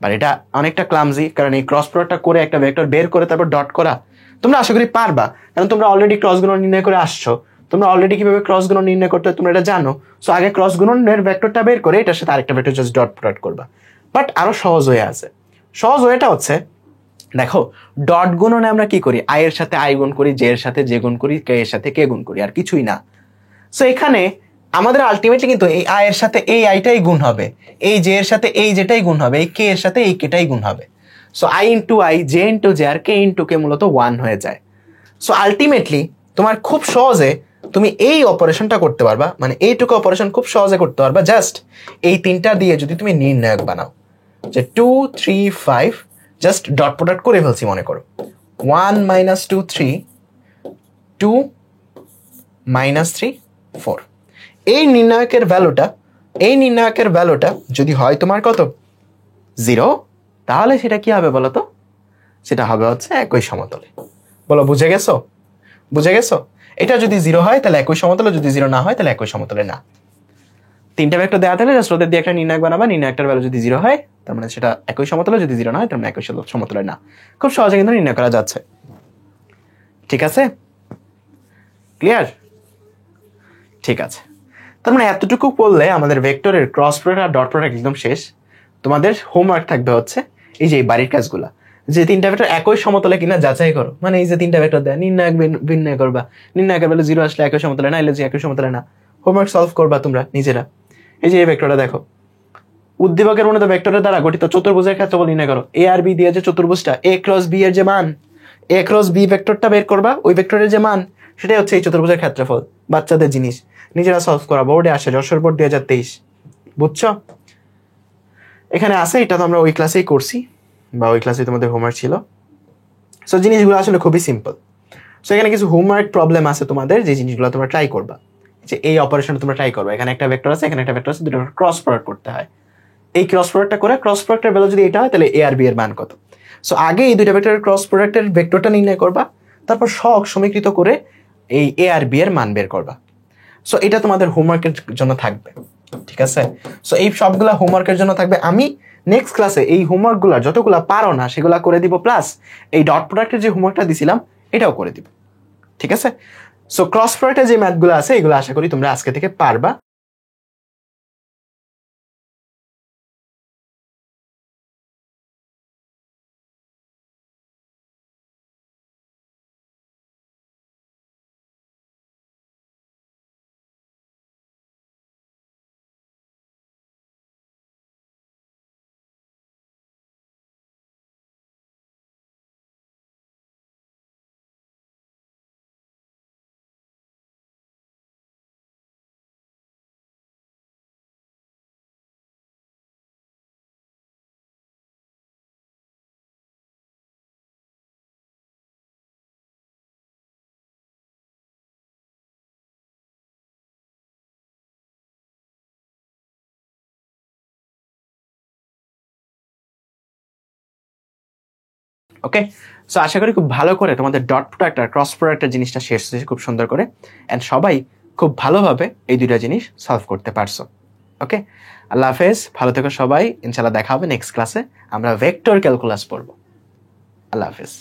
বাট এটা অনেকটা ক্লামজি, কারণ এই ক্রস প্রোডাক্টটা করে একটা ভেক্টর বের করে তারপর ডট করা তোমরা আশা করি পারবা, কারণ তোমরা অলরেডি ক্রস গুণন নির্ণয় করে আসছো। তোমরা অলরেডি কিভাবে ক্রস গুণন নির্ণয় করতে হয় তোমরা এটা জানো। সো আগে ক্রস গুণনের ভেক্টরটা বের করে এটার সাথে আরেকটা ভেক্টর জাস্ট ডট প্রোডাক্ট করবা। বাট আরো সহজ হয়ে আছে। সহজ ওয়েটা হচ্ছে, দেখো ডট গুণনে আমরা কি করি? আই এর সাথে আই গুণ করি, জে এর সাথে জে গুণ করি, কে এর সাথে কে গুণ করি, আর কিছুই না। সো এখানে আমাদের আলটিমেটলি কিন্তু এই আই এর সাথে এই আইটাই গুণ হবে, এই জে এর সাথে এই যেটাই গুণ হবে, এই কে এর সাথে এই কেটাই গুণ হবে। So I into I, J into J আর কে ইন্টু কে মূলত 1 হয়ে যায়। সো আলটিমেটলি তোমার খুব সহজে তুমি এই অপারেশনটা করতে পারবা, মানে এইটুকু অপারেশন খুব সহজে করতে পারবা জাস্ট এই তিনটা দিয়ে যদি তুমি নির্ণায়ক বানাও, যে 2 3 5 জাস্ট ডট প্রোডাক্ট করে ফেলছি মনে করো 1 মাইনাস 2 3 2 মাইনাস 3 4। এই নির্ণায়কের ভ্যালুটা যদি হয় তোমার কত? 0, তাহলে সেটা কি হবে বলো তো? সেটা হবে হচ্ছে একই সমতলে। বলো বুঝে গেছো? এটা যদি 0 হয় তাহলে একই সমতলে, যদি 0 না হয় তাহলে একই সমতলে না। তিনটা ভেক্টর দেওয়া থাকলে জাস্ট ওদের দিয়ে একটা নির্ণায়ক বানাবা, নির্ণায়কটার ভ্যালু যদি 0 হয় তার মানে সেটা একই সমতলে, যদি 0 না হয় তার মানে একই সমতলে না। খুব সহজে কিন্তু নির্ণয় করা যাচ্ছে। ঠিক আছে, ক্লিয়ার? ঠিক আছে, তার মানে এতটুকু পড়লে আমাদের ভেক্টরের ক্রস প্রোডাক্ট আর ডট প্রোডাক্ট একদম শেষ। তোমাদের হোমওয়ার্ক থাকবে হচ্ছে এই যে বাড়ির কাজগুলা, যে তিনটা ভেক্টর একই সমতলে কিনা যাচাই করো। মানে এই যে তিনটা ভেক্টর দেয়, নির্ণায়ক নির্ণয় করবা, নির্ণায়কের বেলা 0 আসলে একই সমতলে না, এলে যে একই সমতলে না। হোমওয়ার্ক সলভ করবা তোমরা নিজেরা। এই যে এই ভেক্টরটা দেখো, উদ্দীপকের মনে ভেক্টরের দ্বারা গঠিত চতুর্ভুজের ক্ষেত্রফল নির্ণয় করো। এ আর বি দিয়ে যে চতুর্ভুজটা, এ ক্রস বি এর যে মান, এ ক্রস বি ভেক্টরটা বের করবা, ওই ভেক্টরের যে মান সেটাই হচ্ছে এই চতুর্ভুজের ক্ষেত্রফল। বাচ্চাদের জিনিস, নিজেরা সলভ করা, বোর্ডে আসে, যশোর বোর্ড 2023। বুঝছো? এখানে আসে, এটা তো আমরা ওই ক্লাসেই করছি, বা ওই ক্লাসে তোমাদের হোমওয়ার্ক ছিল। সো জিনিসগুলো আসলে খুবই সিম্পল। সো এখানে কিছু হোমওয়ার্ক প্রবলেম আছে তোমাদের, যে জিনিসগুলো তোমরা ট্রাই করবা। যে এই অপারেশন তোমরা ট্রাই করবা, এখানে একটা ভেক্টর আছে, এখানে একটা ভেক্টর আছে, দুটো ক্রস প্রোডাক্ট করতে হয়। এই ক্রস প্রোডাক্টটা করে, ক্রস প্রোডাক্টের ভ্যালু যদি এটা হয় তাহলে এ আর বি এর মান কত। সো আগে এই দুইটা ভেক্টরের ক্রস প্রোডাক্টের ভেক্টরটা নির্ণয় করবা, তারপর সহগ সমীকৃত করে এই এ আর বি এর মান বের করবা। সো এটা তোমাদের হোমওয়ার্কের জন্য থাকবে। ঠিক আছে, সো এই সবগুলা হোমওয়ার্কের জন্য থাকবে। আমি নেক্সট ক্লাসে এই হোমওয়ার্কগুলো যতগুলা পারো না সেগুলা করে দিব, প্লাস এই ডট প্রোডাক্টের যে হোমওয়ার্কটা দিছিলাম এটাও করে দিব। ঠিক আছে, সো ক্রস প্রোডাক্টের যে ম্যাথগুলো আছে এগুলো আশা করি তোমরা আজকে থেকে পারবা। ওকে, সো আশা করি খুব ভালো করে তোমাদের ডট প্রোডাক্ট আর ক্রস প্রোডাক্টের জিনিসটা শেষ হয়েছে খুব সুন্দর করে, অ্যান্ড সবাই খুব ভালোভাবে এই দুইটা জিনিস সলভ করতে পারছো। ওকে, আল্লাহ হাফেজ, ভালো থেকো সবাই। ইনশাল্লাহ দেখা হবে নেক্সট ক্লাসে, আমরা ভেক্টর ক্যালকুলাস পড়বো। আল্লাহ হাফেজ।